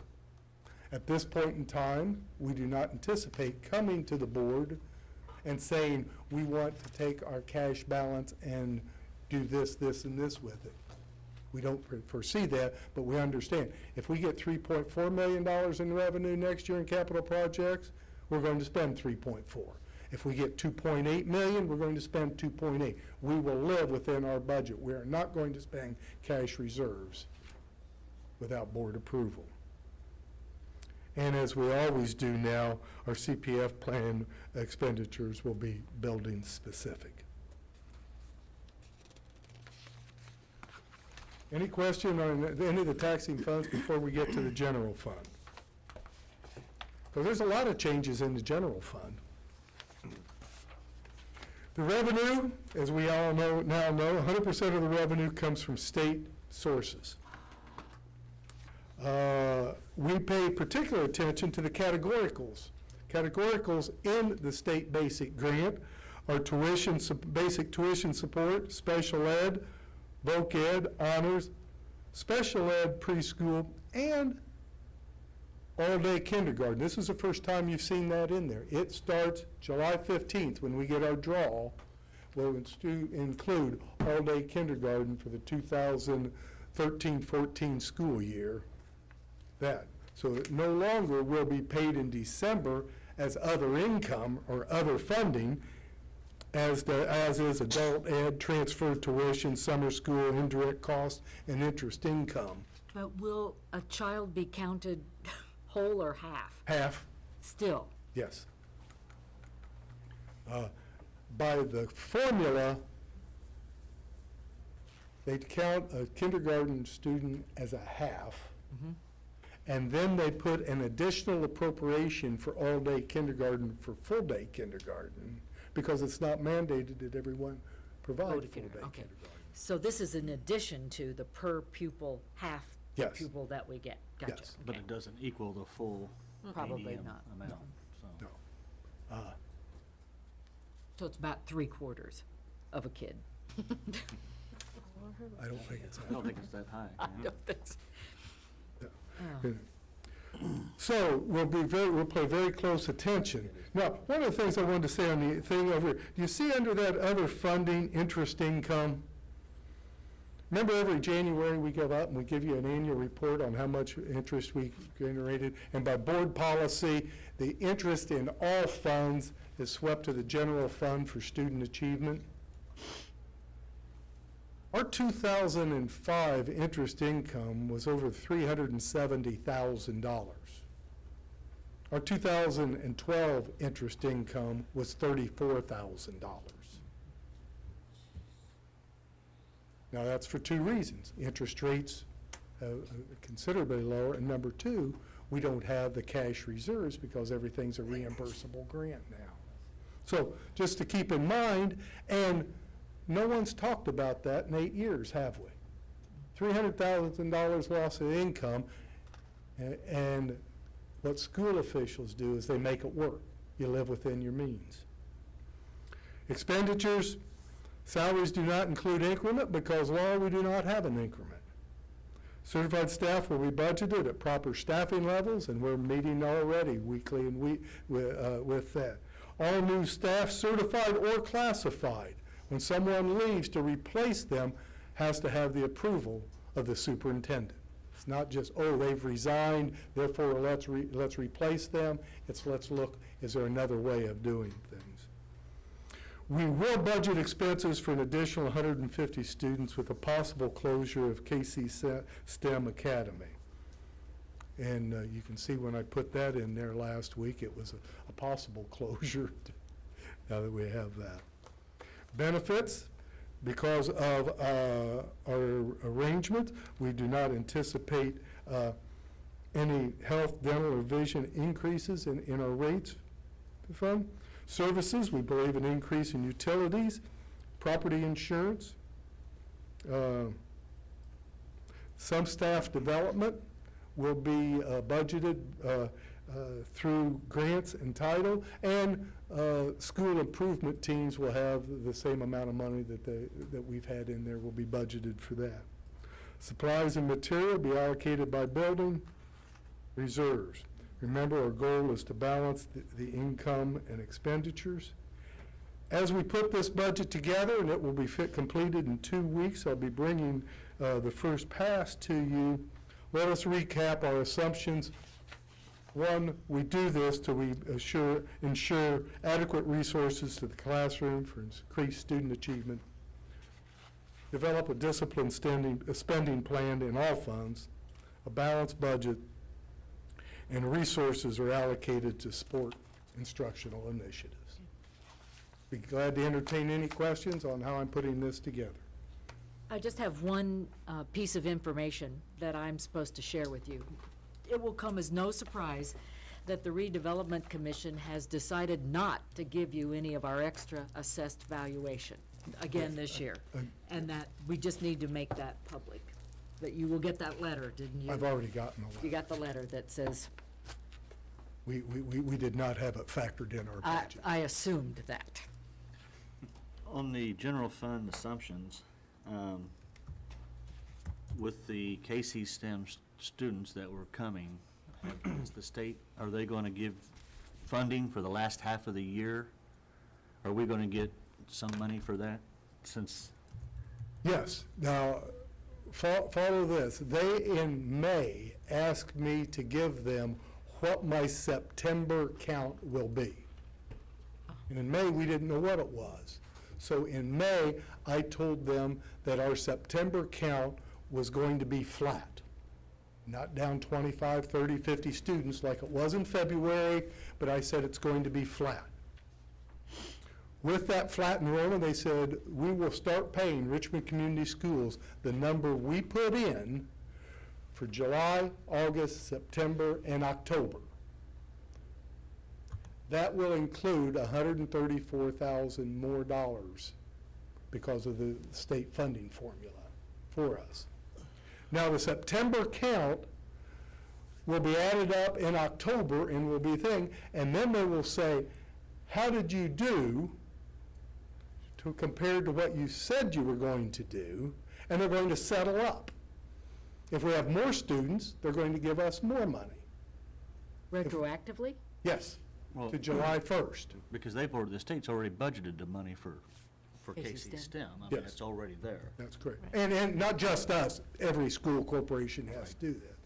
At this point in time, we do not anticipate coming to the board and saying, we want to take our cash balance and do this, this, and this with it. We don't foresee that, but we understand. If we get $3.4 million in revenue next year in capital projects, we're going to spend 3.4. If we get 2.8 million, we're going to spend 2.8. We will live within our budget. We are not going to spend cash reserves without board approval. And as we always do now, our CPF plan expenditures will be building specific. Any question on any of the taxing funds before we get to the general fund? Because there's a lot of changes in the general fund. The revenue, as we all now know, 100% of the revenue comes from state sources. We pay particular attention to the categoricals. Categoricals in the state basic grant are basic tuition support, special ed, voc ed, honors, special ed, preschool, and all-day kindergarten. This is the first time you've seen that in there. It starts July 15th when we get our draw. We'll include all-day kindergarten for the 2013-14 school year. So it no longer will be paid in December as other income or other funding, as is adult ed, transfer tuition, summer school, indirect cost, and interest income. But will a child be counted whole or half? Half, Still? yes. By the formula, they count a kindergarten student as a half. And then they put an additional appropriation for all-day kindergarten for full-day kindergarten, because it's not mandated that everyone provide full-day kindergarten. So this is in addition to the per pupil, half Yes. pupil that we get? Gotcha. Yes. But it doesn't equal the full Probably ADM not. amount, so. No. So it's about 3/4 of a kid? I don't think it's I don't think it's that high. I yeah. don't think so. So we'll pay very close attention. Now, one of the things I wanted to say on the thing over here, do you see under that other funding, interest income? Remember every January we go out and we give you an annual report on how much interest we generated? And by board policy, the interest in all funds is swept to the general fund for student achievement. Our 2005 interest income was over $370,000. Our 2012 interest income was $34,000. Now, that's for two reasons. Interest rates considerably lower, and number two, we don't have the cash reserves because everything's a reimbursable grant now. So just to keep in mind, and no one's talked about that in 8 years, have we? $300,000 loss of income, and what school officials do is they make it work. You live within your means. Expenditures, salaries do not include increment because law, we do not have an increment. Certified staff will be budgeted at proper staffing levels, and we're meeting already weekly and with that. All new staff, certified or classified, when someone leaves, to replace them has to have the approval of the superintendent. It's not just, oh, they've resigned, therefore let's replace them. It's let's look, is there another way of doing things? We will budget expenses for an additional 150 students with a possible closure of KC STEM Academy. And you can see when I put that in there last week, it was a possible closure now that we have that. Benefits, because of our arrangement, we do not anticipate any health, dental, or vision increases in our rates fund. Services, we believe an increase in utilities, property insurance, some staff development will be budgeted through grants and title, and school improvement teams will have the same amount of money that we've had in there will be budgeted for that. Supplies and material be allocated by building. Reserves. Remember, our goal is to balance the income and expenditures. As we put this budget together, and it will be completed in 2 weeks, I'll be bringing the first pass to you. Let us recap our assumptions. One, we do this to ensure adequate resources to the classroom for increased student achievement. Develop a disciplined spending plan in all funds, a balanced budget, and resources are allocated to support instructional initiatives. Be glad to entertain any questions on how I'm putting this together. I just have one piece of information that I'm supposed to share with you. It will come as no surprise that the Redevelopment Commission has decided not to give you any of our extra assessed valuation again this year, and that we just need to make that public. That you will get that letter, didn't you? I've already gotten the letter. You got the letter that says, We did not have it factored in our budget. I assumed that. On the general fund assumptions, with the KC STEM students that were coming, is the state, are they going to give funding for the last half of the year? Are we going to get some money for that since? Yes. Now, follow this. They, in May, asked me to give them what my September count will be. And in May, we didn't know what it was. So in May, I told them that our September count was going to be flat. Not down 25, 30, 50 students like it was in February, but I said it's going to be flat. With that flat enrollment, they said, we will start paying Richmond Community Schools the number we put in for July, August, September, and October. That will include $134,000 more because of the state funding formula for us. Now, the September count will be added up in October and will be a thing, and then they will say, how did you do compared to what you said you were going to do, and they're going to settle up. If we have more students, they're going to give us more money. Retroactively? Yes, Well, to July 1st. Because the state's already budgeted the money for KC STEM. I mean, Yes. it's already there. That's correct. And not just us, every school corporation has to do that.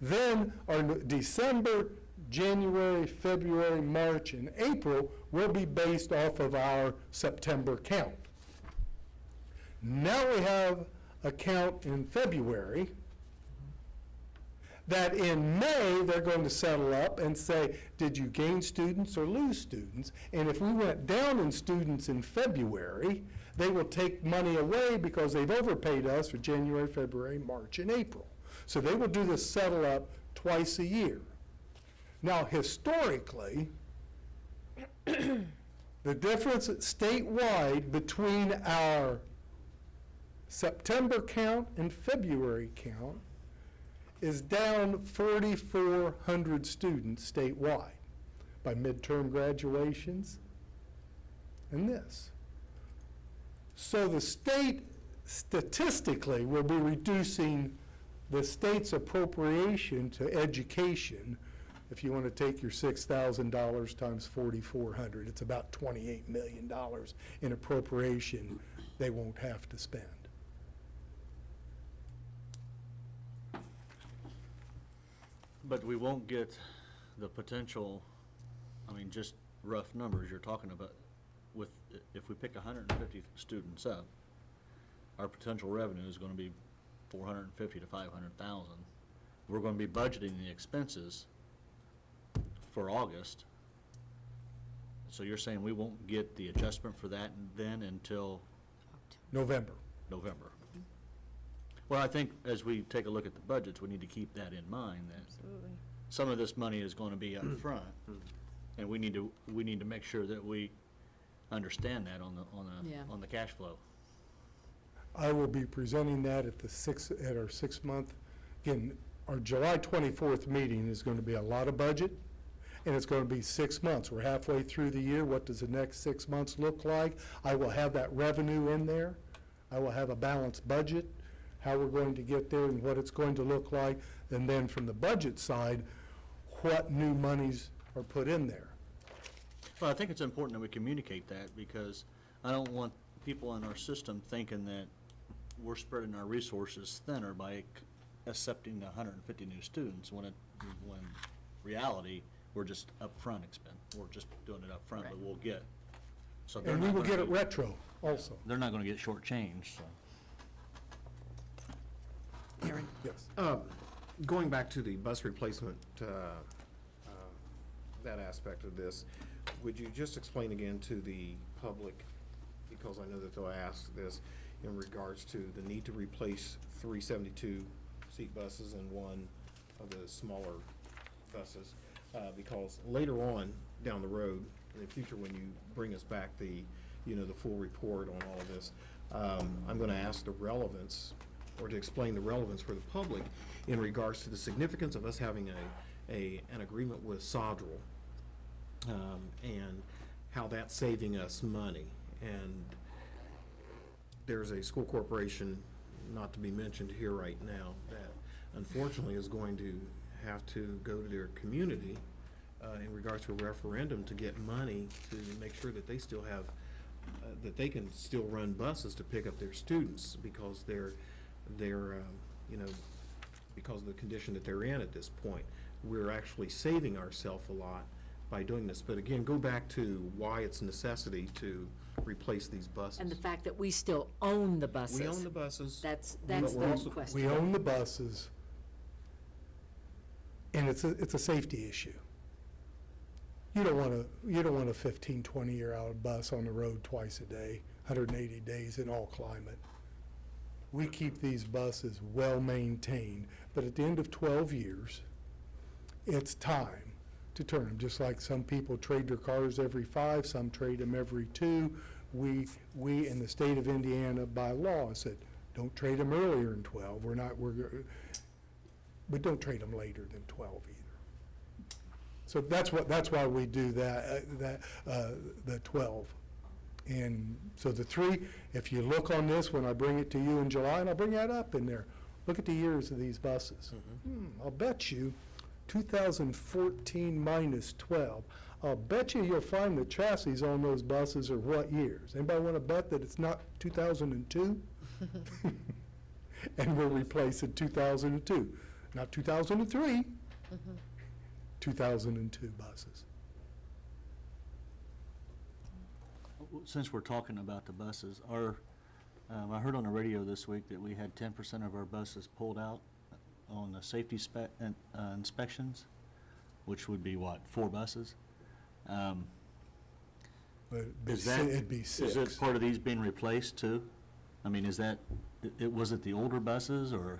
Then our December, January, February, March, and April will be based off of our September count. Now we have a count in February that in May, they're going to settle up and say, did you gain students or lose students? And if we went down in students in February, they will take money away because they've overpaid us for January, February, March, and April. So they will do this settle up twice a year. Now, historically, the difference statewide between our September count and February count is down 4,400 students statewide by midterm graduations and this. So the state statistically will be reducing the state's appropriation to education. If you want to take your $6,000 times 4,400, it's about $28 million in appropriation they won't have to spend. But we won't get the potential, I mean, just rough numbers you're talking about. With, if we pick 150 students up, our potential revenue is gonna be 450 to 500,000. We're gonna be budgeting the expenses for August. So you're saying we won't get the adjustment for that then until November. November? Well, I think as we take a look at the budgets, we need to keep that in mind, that some of this money is gonna be up front, and we need to make sure that we understand that on the cash flow. I will be presenting that at our 6-month, again, our July 24th meeting is going to be a lot of budget, and it's going to be 6 months. We're halfway through the year. What does the next 6 months look like? I will have that revenue in there. I will have a balanced budget, how we're going to get there and what it's going to look like. And then from the budget side, what new monies are put in there. Well, I think it's important that we communicate that, because I don't want people in our system thinking that we're spreading our resources thinner by accepting 150 new students, when reality, we're just upfront expend. We're just doing it upfront, but we'll get. So And we will get it retro also. They're not gonna get shortchanged, so. Aaron? Yes. Going back to the bus replacement, that aspect of this, would you just explain again to the public, because I know that they'll ask this, in regards to the need to replace 3 72-seat buses and one of the smaller buses? Because later on down the road, in the future, when you bring us back the full report on all of this, I'm going to ask the relevance, or to explain the relevance for the public in regards to the significance of us having an agreement with Sodrel, and how that's saving us money. And there's a school corporation, not to be mentioned here right now, that unfortunately is going to have to go to their community in regards to a referendum to get money to make sure that they still have, that they can still run buses to pick up their students, because they're because of the condition that they're in at this point. We're actually saving ourselves a lot by doing this. But again, go back to why it's a necessity to replace these buses. And the fact that we still own the buses. We own the buses. That's but we're the also- question. We own the buses, and it's a safety issue. You don't want a 15, 20-year-old bus on the road twice a day, 180 days in all climate. We keep these buses well-maintained, but at the end of 12 years, it's time to turn them. Just like some people trade their cars every 5, some trade them every 2. We in the state of Indiana, by law, said, don't trade them earlier than 12. But don't trade them later than 12 either. So that's why we do the 12. And so the 3, if you look on this, when I bring it to you in July, and I'll bring that up in there, look at the years of these buses. I'll bet you 2014 minus 12. I'll bet you'll find the chassis on those buses are what years? Anybody want to bet that it's not 2002? And we'll replace it 2002. Not 2003, 2002 buses. Since we're talking about the buses, I heard on the radio this week that we had 10% of our buses pulled out on the safety inspections, which would be what, 4 buses? but Is that, it'd be six. is it part of these being replaced too? I mean, is that, was it the older buses or?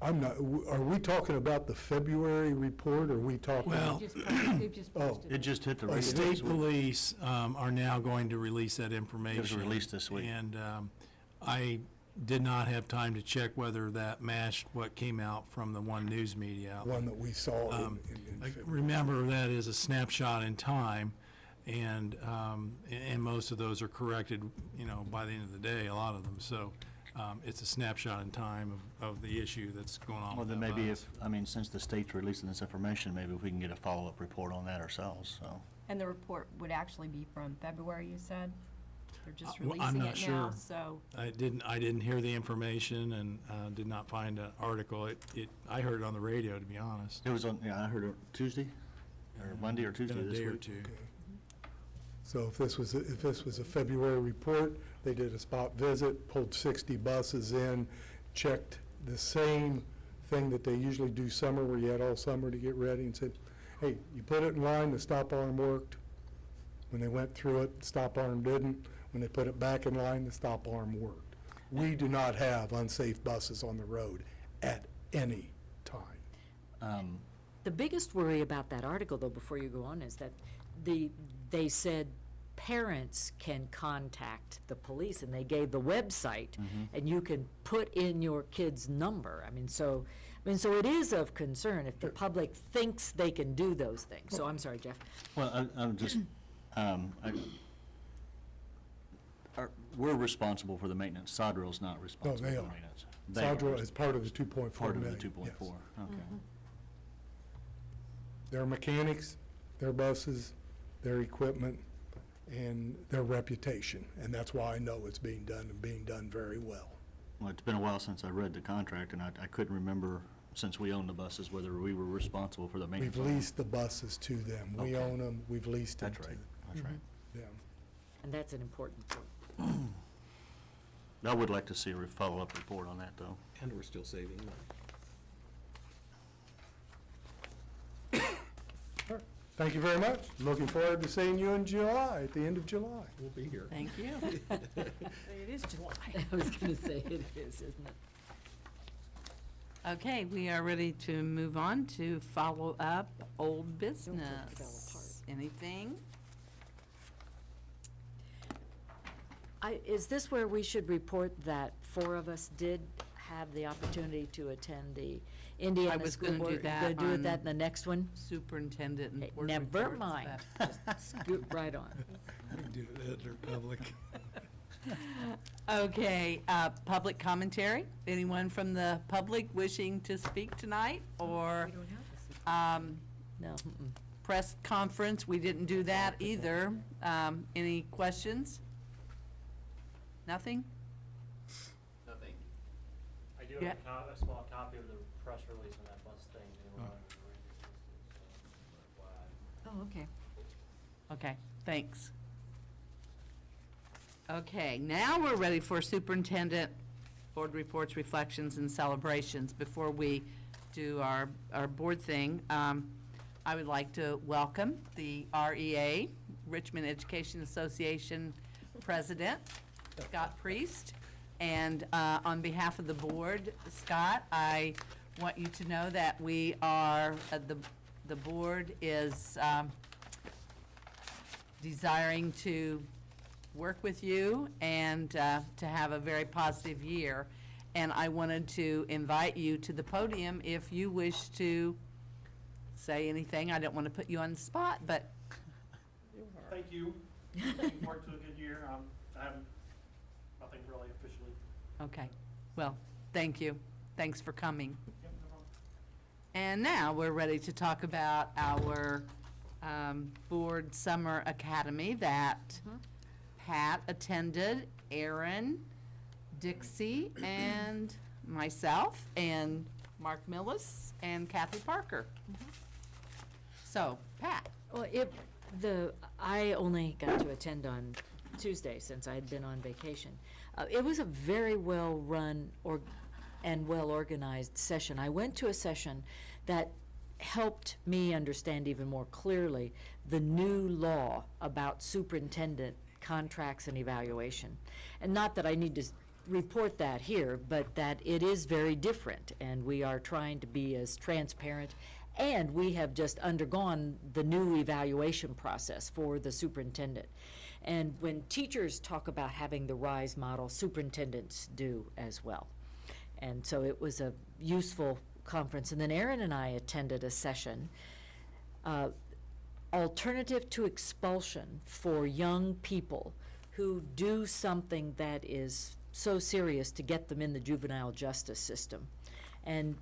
I'm not, are we talking about the February report, or are we talking? Well, They've just Oh. posted It just hit the Oh, radio. State this week. police are now going to release that information. It was released this week. And I did not have time to check whether that matched what came out from the one news media outlet. One that we saw in I February. remember that is a snapshot in time, and most of those are corrected, by the end of the day, a lot of them. So it's a snapshot in time of the issue that's going on Well, with then that maybe bus. since the state's releasing this information, maybe if we can get a follow-up report on that ourselves, so. And the report would actually be from February, you said? They're just Well, I'm releasing not it now, sure. so. I didn't hear the information and did not find an article. I heard it on the radio, to be honest. It was on, I heard it Tuesday, or Monday or Tuesday Been a this day or week. two. So if this was a February report, they did a spot visit, pulled 60 buses in, checked the same thing that they usually do summer, where you had all summer to get ready, and said, hey, you put it in line, the stop arm worked. When they went through it, the stop arm didn't. When they put it back in line, the stop arm worked. We do not have unsafe buses on the road at any time. The biggest worry about that article, though, before you go on, is that they said parents can contact the police, and they gave the website, and you can put in your kid's number. So it is of concern if the public thinks they can do those things. So I'm sorry, Jeff. Well, I'm just, we're responsible for the maintenance. Sodrill's not responsible they for are. the maintenance. They are Sodro is part of the 2.4 part of the million, 2.4, yes. okay. Their mechanics, their buses, their equipment, and their reputation. And that's why I know it's being done, and being done very well. Well, it's been a while since I read the contract, and I couldn't remember, since we own the buses, whether we were responsible for the maintenance. We've on them. leased the buses to them. We Okay. own them, we've leased them That's to right, that's right. them. And that's an important point. I would like to see a follow-up report on that, though. And we're still saving money. Thank you very much. Looking forward to seeing you in July, at the end of July. We'll be here. Thank you. It is July. I was going to say, it is, isn't it? Okay, we are ready to move on to follow up old business. fell Anything? Is this where we should report that 4 of us did have the opportunity to attend the Indiana was School gonna do Board? that Gonna do on- that in the next one? Superintendent and Okay, board never reports, mind. but- Just scoot right on. Do it under public. Okay, public commentary? Anyone from the public wishing to speak tonight? Or No. mm-mm. press conference? We didn't do that either. Any questions? Nothing? Nothing. I do Yeah. have a small copy of the press release on that bus thing. Anyone wanted to read it, Oh, okay. Okay, thanks. Okay, now we're ready for superintendent, board reports, reflections, and celebrations. Before we do our board thing, I would like to welcome the REA, Richmond Education Association President, Scott Priest. And on behalf of the board, Scott, I want you to know that we are, the board is desiring to work with you and to have a very positive year. And I wanted to invite you to the podium if you wish to say anything. I don't want to put you on the spot, but Thank you. Looking forward to a good year. I have nothing really officially. okay. Well, thank you. Thanks for coming. Yep, no problem. And now we're ready to talk about our board summer academy that Pat attended, Aaron, Dixie, and myself, and Mark Millis, and Kathy Parker. So, Pat. Well, I only got to attend on Tuesday since I had been on vacation. It was a very well-run and well-organized session. I went to a session that helped me understand even more clearly the new law about superintendent contracts and evaluation. And not that I need to report that here, but that it is very different, and we are trying to be as transparent. And we have just undergone the new evaluation process for the superintendent. And when teachers talk about having the RISE model, superintendents do as well. And so it was a useful conference. And then Aaron and I attended a session, alternative to expulsion for young people who do something that is so serious to get them in the juvenile justice system. And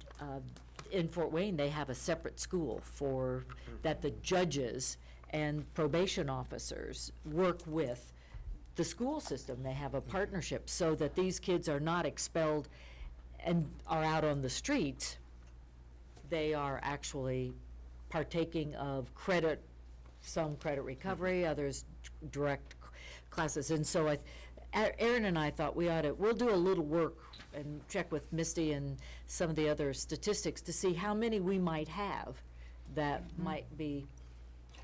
in Fort Wayne, they have a separate school for that the judges and probation officers work with the school system. They have a partnership so that these kids are not expelled and are out on the streets. They are actually partaking of credit, some credit recovery, others direct classes. And so Aaron and I thought we'll do a little work and check with Misty and some of the other statistics to see how many we might have that might be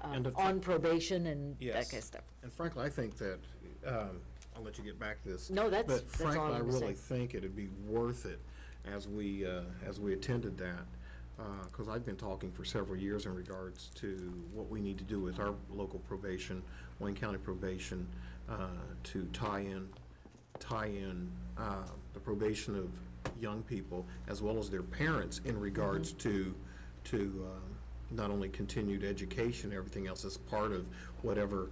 on probation and that kind of stuff. And frankly, I think that, I'll let you get back to this. No, that's all But frankly, I'm I gonna really say. think it'd be worth it as we attended that. Because I've been talking for several years in regards to what we need to do with our local probation, Wayne County probation, to tie in the probation of young people as well as their parents in regards to not only continued education, everything else as part of whatever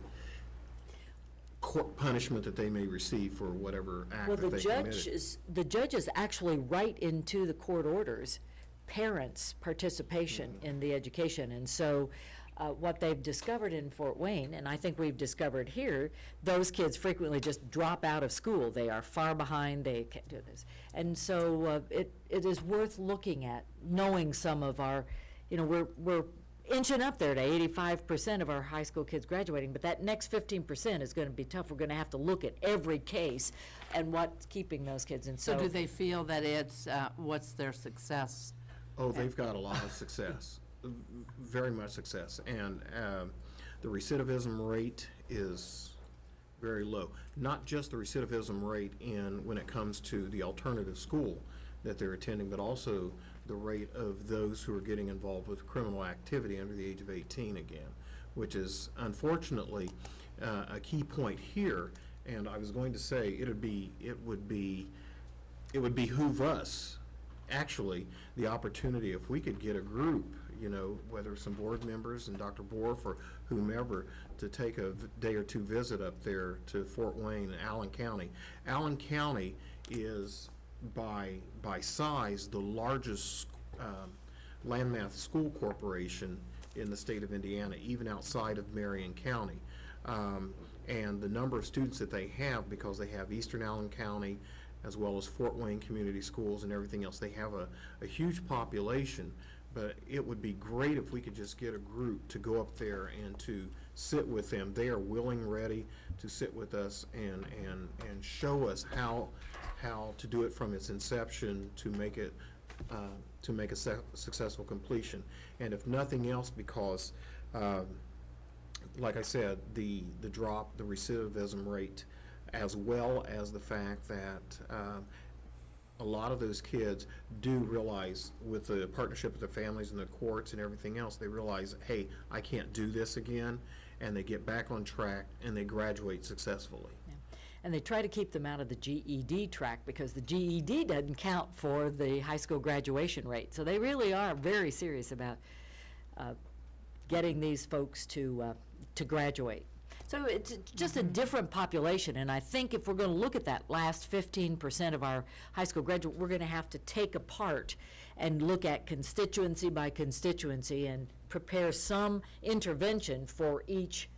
court punishment that they may receive for whatever act Well, that they committed. the judges actually write into the court orders parents' participation in the education. And so what they've discovered in Fort Wayne, and I think we've discovered here, those kids frequently just drop out of school. They are far behind, they can't do this. And so it is worth looking at, knowing some of our, we're inching up there to 85% of our high school kids graduating, but that next 15% is going to be tough. We're going to have to look at every case and what's keeping those kids. And So do they feel that it's, what's their success? Oh, they've got a lot of success, very much success. And the recidivism rate is very low. Not just the recidivism rate when it comes to the alternative school that they're attending, but also the rate of those who are getting involved with criminal activity under the age of 18 again, which is unfortunately a key point here. And I was going to say it would behoove us, actually, the opportunity if we could get a group, whether some board members and Dr. Borf or whomever, to take a day or two visit up there to Fort Wayne and Allen County. Allen County is by size the largest landmath school corporation in the state of Indiana, even outside of Marion County. And the number of students that they have, because they have Eastern Allen County as well as Fort Wayne Community Schools and everything else, they have a huge population. But it would be great if we could just get a group to go up there and to sit with them. They are willing, ready to sit with us and show us how to do it from its inception to make it a successful completion. And if nothing else, because like I said, the recidivism rate, as well as the fact that a lot of those kids do realize, with the partnership with the families and the courts and everything else, they realize, hey, I can't do this again, and they get back on track and they graduate successfully. And they try to keep them out of the GED track because the GED doesn't count for the high school graduation rate. So they really are very serious about getting these folks to graduate. So it's just a different population, and I think if we're going to look at that last 15% of our high school graduate, we're going to have to take apart and look at constituency by constituency and prepare some intervention for each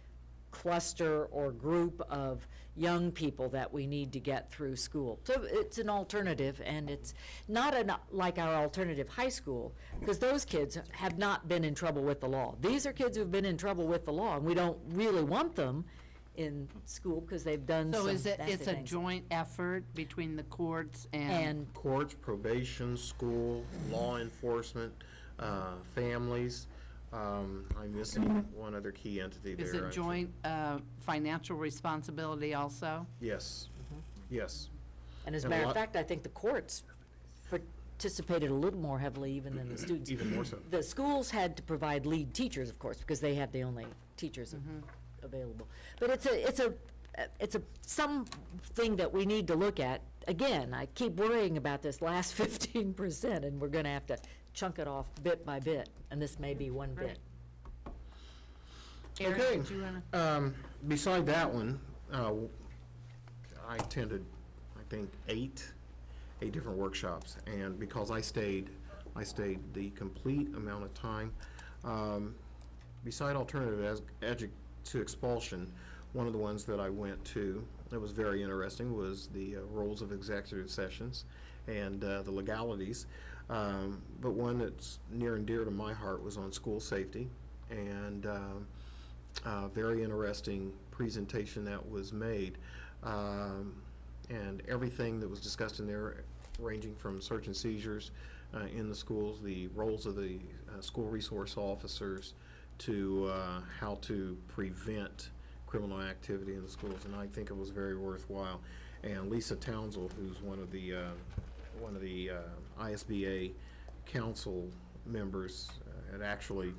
cluster or group of young people that we need to get through school. So it's an alternative, and it's not like our alternative high school, because those kids have not been in trouble with the law. These are kids who've been in trouble with the law, and we don't really want them in school because they've done some So nasty it's a things. joint effort between the courts and? Courts, probation, school, law enforcement, families. I'm missing one other key entity there. Is it joint financial responsibility also? Yes, yes. And as a And a matter of lot- fact, I think the courts participated a little more heavily even than the students. Even more so. The schools had to provide lead teachers, of course, because they had the only teachers available. But it's something that we need to look at. Again, I keep worrying about this last 15%, and we're gonna have to chunk it off bit by bit, and this may be one bit. Eric, Okay. did you wanna? Beside that one, I attended, I think, eight different workshops, and because I stayed the complete amount of time. Beside alternative to expulsion, one of the ones that I went to that was very interesting was the roles of executive sessions and the legalities. But one that's near and dear to my heart was on school safety, and very interesting presentation that was made. And everything that was discussed in there, ranging from search and seizures in the schools, the roles of the school resource officers, to how to prevent criminal activity in the schools, and I think it was very worthwhile. And Lisa Townsell, who's one of the ISBA council members, had actually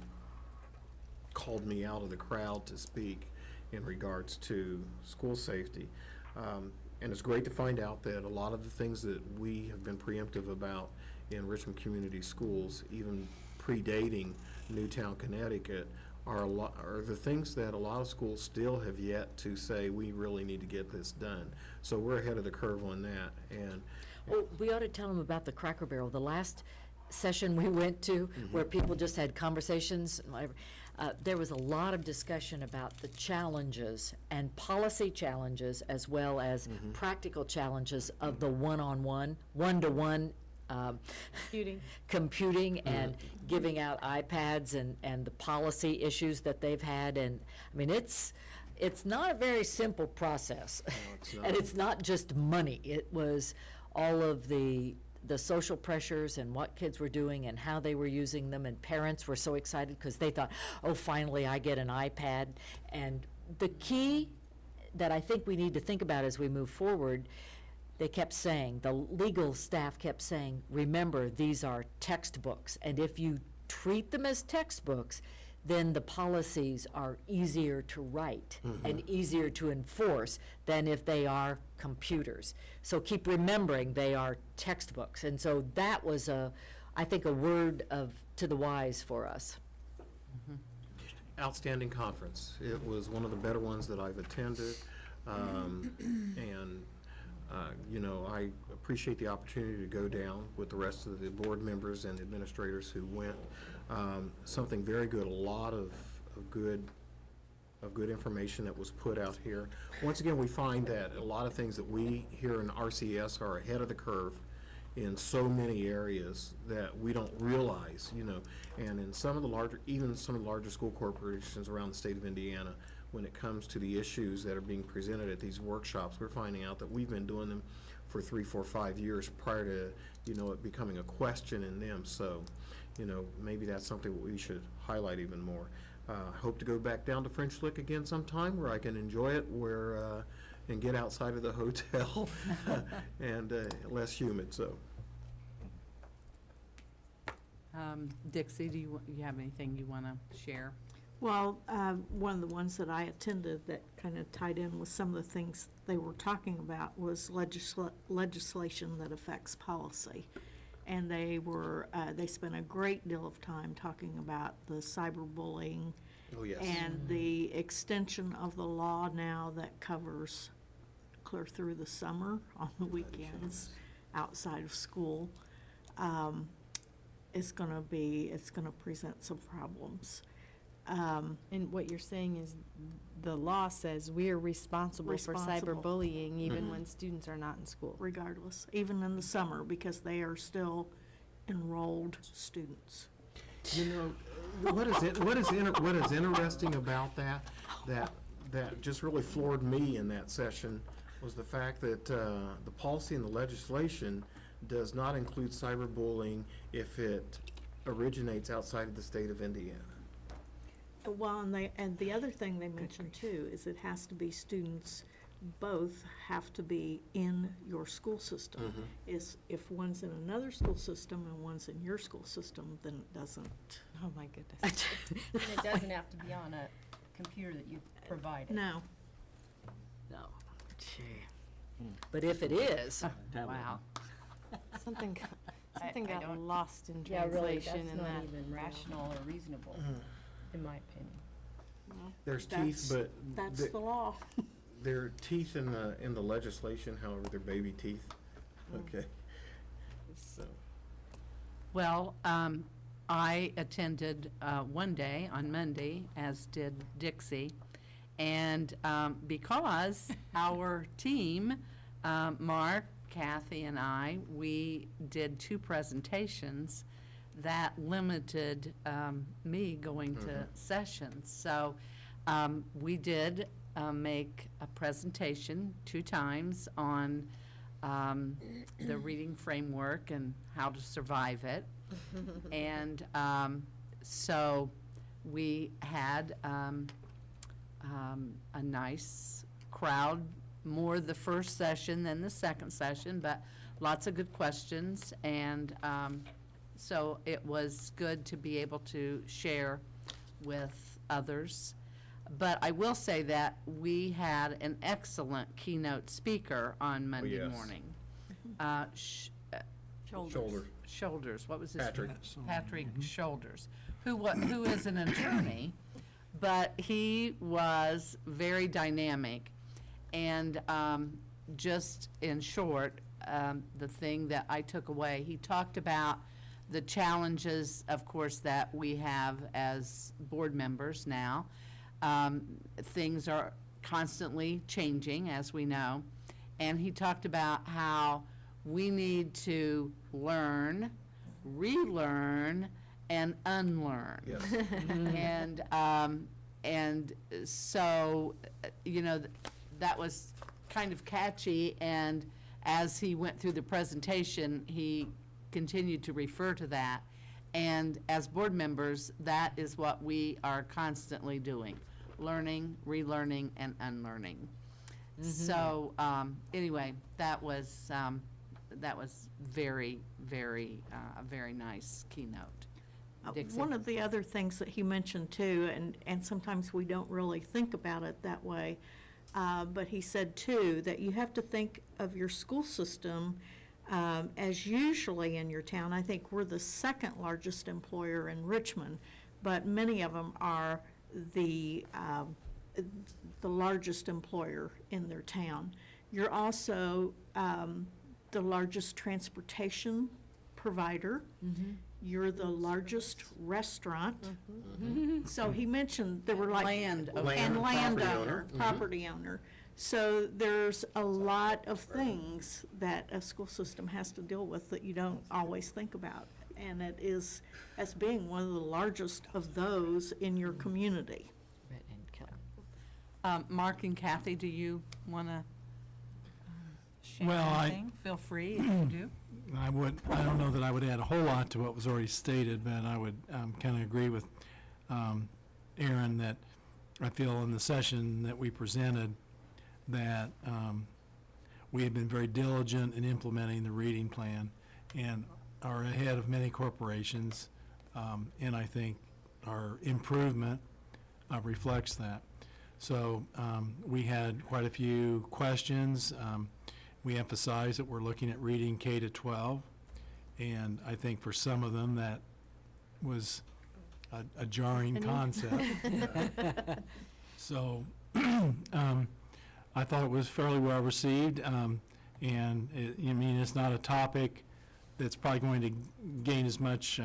called me out of the crowd to speak in regards to school safety. And it's great to find out that a lot of the things that we have been preemptive about in Richmond Community Schools, even predating Newtown, Connecticut, are the things that a lot of schools still have yet to say, we really need to get this done. So we're ahead of the curve on that. And Oh, we ought to tell them about the Cracker Barrel. The last session we went to, where people just had conversations, and whatever, there was a lot of discussion about the challenges and policy challenges as well as practical challenges of the one-on-one, one-to-one computing and giving out iPads and the policy issues that they've had. And, I mean, it's not a very simple process. No, it's not. And it's not just money. It was all of the social pressures and what kids were doing and how they were using them, and parents were so excited because they thought, oh, finally I get an iPad. And the key that I think we need to think about as we move forward, they kept saying, the legal staff kept saying, remember, these are textbooks, and if you treat them as textbooks, then the policies are easier to write and easier to enforce than if they are computers. So keep remembering they are textbooks. And so that was I think a word to the wise for us. outstanding conference. It was one of the better ones that I've attended. And you know, I appreciate the opportunity to go down with the rest of the board members and administrators who went. Something very good, a lot of good information that was put out here. Once again, we find that a lot of things that we here in RCS are ahead of the curve in so many areas that we don't realize, you know. And in some of the larger, even some of the larger school corporations around the state of Indiana, when it comes to the issues that are being presented at these workshops, we're finding out that we've been doing them for 3, 4, 5 years prior to, you know, it becoming a question in them. So, you know, maybe that's something that we should highlight even more. I hope to go back down to French Lick again sometime where I can enjoy it, where and get outside of the hotel and less humid. So, Dixie, do you have anything you want to share? Well, one of the ones that I attended that kind of tied in with some of the things they were talking about was legislation that affects policy. And they spent a great deal of time talking about the cyberbullying. oh yes. And the extension of the law now that covers clear through the summer on the weekends outside of school. It's gonna present some problems. And what you're saying is the law says we're responsible for Responsible. cyberbullying even when students are not in school. Regardless, even in the summer, because they are still enrolled students. You know, what is interesting about that just really floored me in that session was the fact that the policy and the legislation does not include cyberbullying if it originates outside of the state of Indiana. Well, and the other thing they mentioned too is it has to be students, both have to be in your school system. Is, if one's in another school system and one's in your school system, then it doesn't. Oh, my goodness. And it doesn't have to be on a computer that you provided. No. No. But if it is, Wow. Something, something I got don't- lost in Yeah, really, translation that's in not that. even rational or reasonable, in my opinion. There's teeth, but That's the- the law. there are teeth in the legislation, however, they're baby teeth. Okay. So, Well, I attended one day on Monday, as did Dixie, and because our team, Mark, Kathy, and I, we did 2 presentations that limited me going to sessions. So we did make a presentation 2 times on the reading framework and how to survive it. And so we had a nice crowd, more the first session than the second session, but lots of good questions. And so it was good to be able to share with others. But I will say that we had an excellent keynote speaker on Monday yes. morning. Shoulders, what was his? Patrick. Patrick Shoulders, who is an attorney, but he was very dynamic. And just in short, the thing that I took away, he talked about the challenges, of course, that we have as board members now. Things are constantly changing, as we know. And he talked about how we need to learn, relearn, and unlearn. Yes. And so, you know, that was kind of catchy, and as he went through the presentation, he continued to refer to that. And as board members, that is what we are constantly doing, learning, relearning, and unlearning. So, anyway, that was very, very, a very nice keynote. Dixie? One of the other things that he mentioned too, and sometimes we don't really think about it that way, but he said too, that you have to think of your school system as usually in your town. I think we're the second largest employer in Richmond, but many of them are the largest employer in their town. You're also the largest transportation provider. You're the largest restaurant. So he mentioned there were like. Land. And landowner, property owner. So there's a lot of things that a school system has to deal with that you don't always think about. And it is, as being one of the largest of those in your community. Mark and Kathy, do you want to share Well, anything? Feel free if you do. I don't know that I would add a whole lot to what was already stated, but I would kind of agree with Aaron that I feel in the session that we presented that we have been very diligent in implementing the reading plan and are ahead of many corporations, and I think our improvement reflects that. So we had quite a few questions. We emphasized that we're looking at reading K to 12, and I think for some of them that was a jarring concept. So I thought it was fairly well received, and it's not a topic that's probably going to gain as much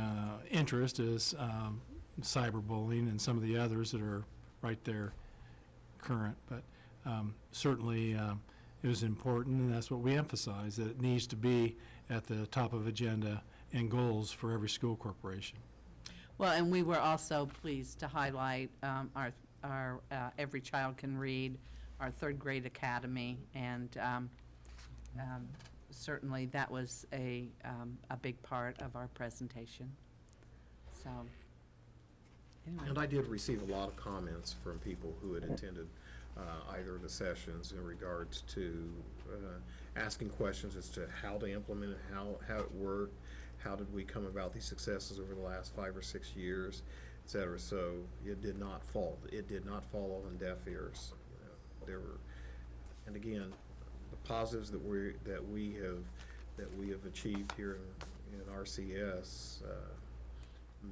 interest as cyberbullying and some of the others that are right there current, but certainly it was important, and that's what we emphasize, that it needs to be at the top of agenda and goals for every school corporation. Well, and we were also pleased to highlight our Every Child Can Read, our third grade academy, and certainly that was a big part of our presentation. So, anyway. And I did receive a lot of comments from people who had attended either of the sessions in regards to asking questions as to how to implement it, how it worked, how did we come about these successes over the last 5 or 6 years, et cetera. So it did not fall on deaf ears. You know, there were, and again, the positives that we have achieved here in RCS,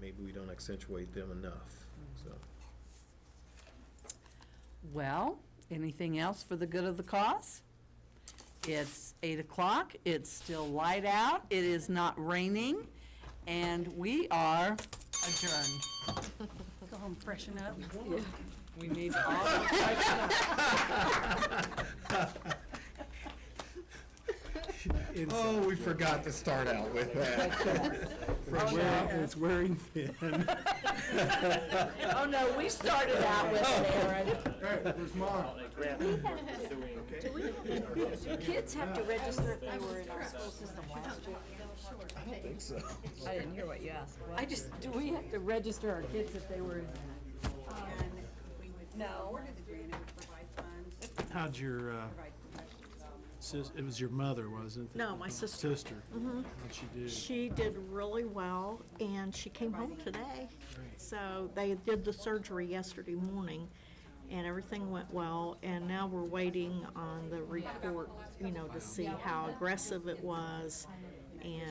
maybe we don't accentuate them enough. So. Well, anything else for the good of the cause? It's 8 o'clock, it's still light out, it is not raining, and we are adjourned. Go home, freshen up. We need all the freshen up. Oh, we forgot to start out with that. It's wearing thin. Oh, no, we started out with it, Aaron. Hey, where's Mom? Do kids have to register if they were in our school system last year? I don't think so. I didn't hear what you asked. Do we have to register our kids if they were in? No. How'd your, it was your mother, wasn't it? No, my sister. Sister. How'd she do? She did really well, and she came home today. So they did the surgery yesterday morning, and everything went well, and now we're waiting on the report, to see how aggressive it was, and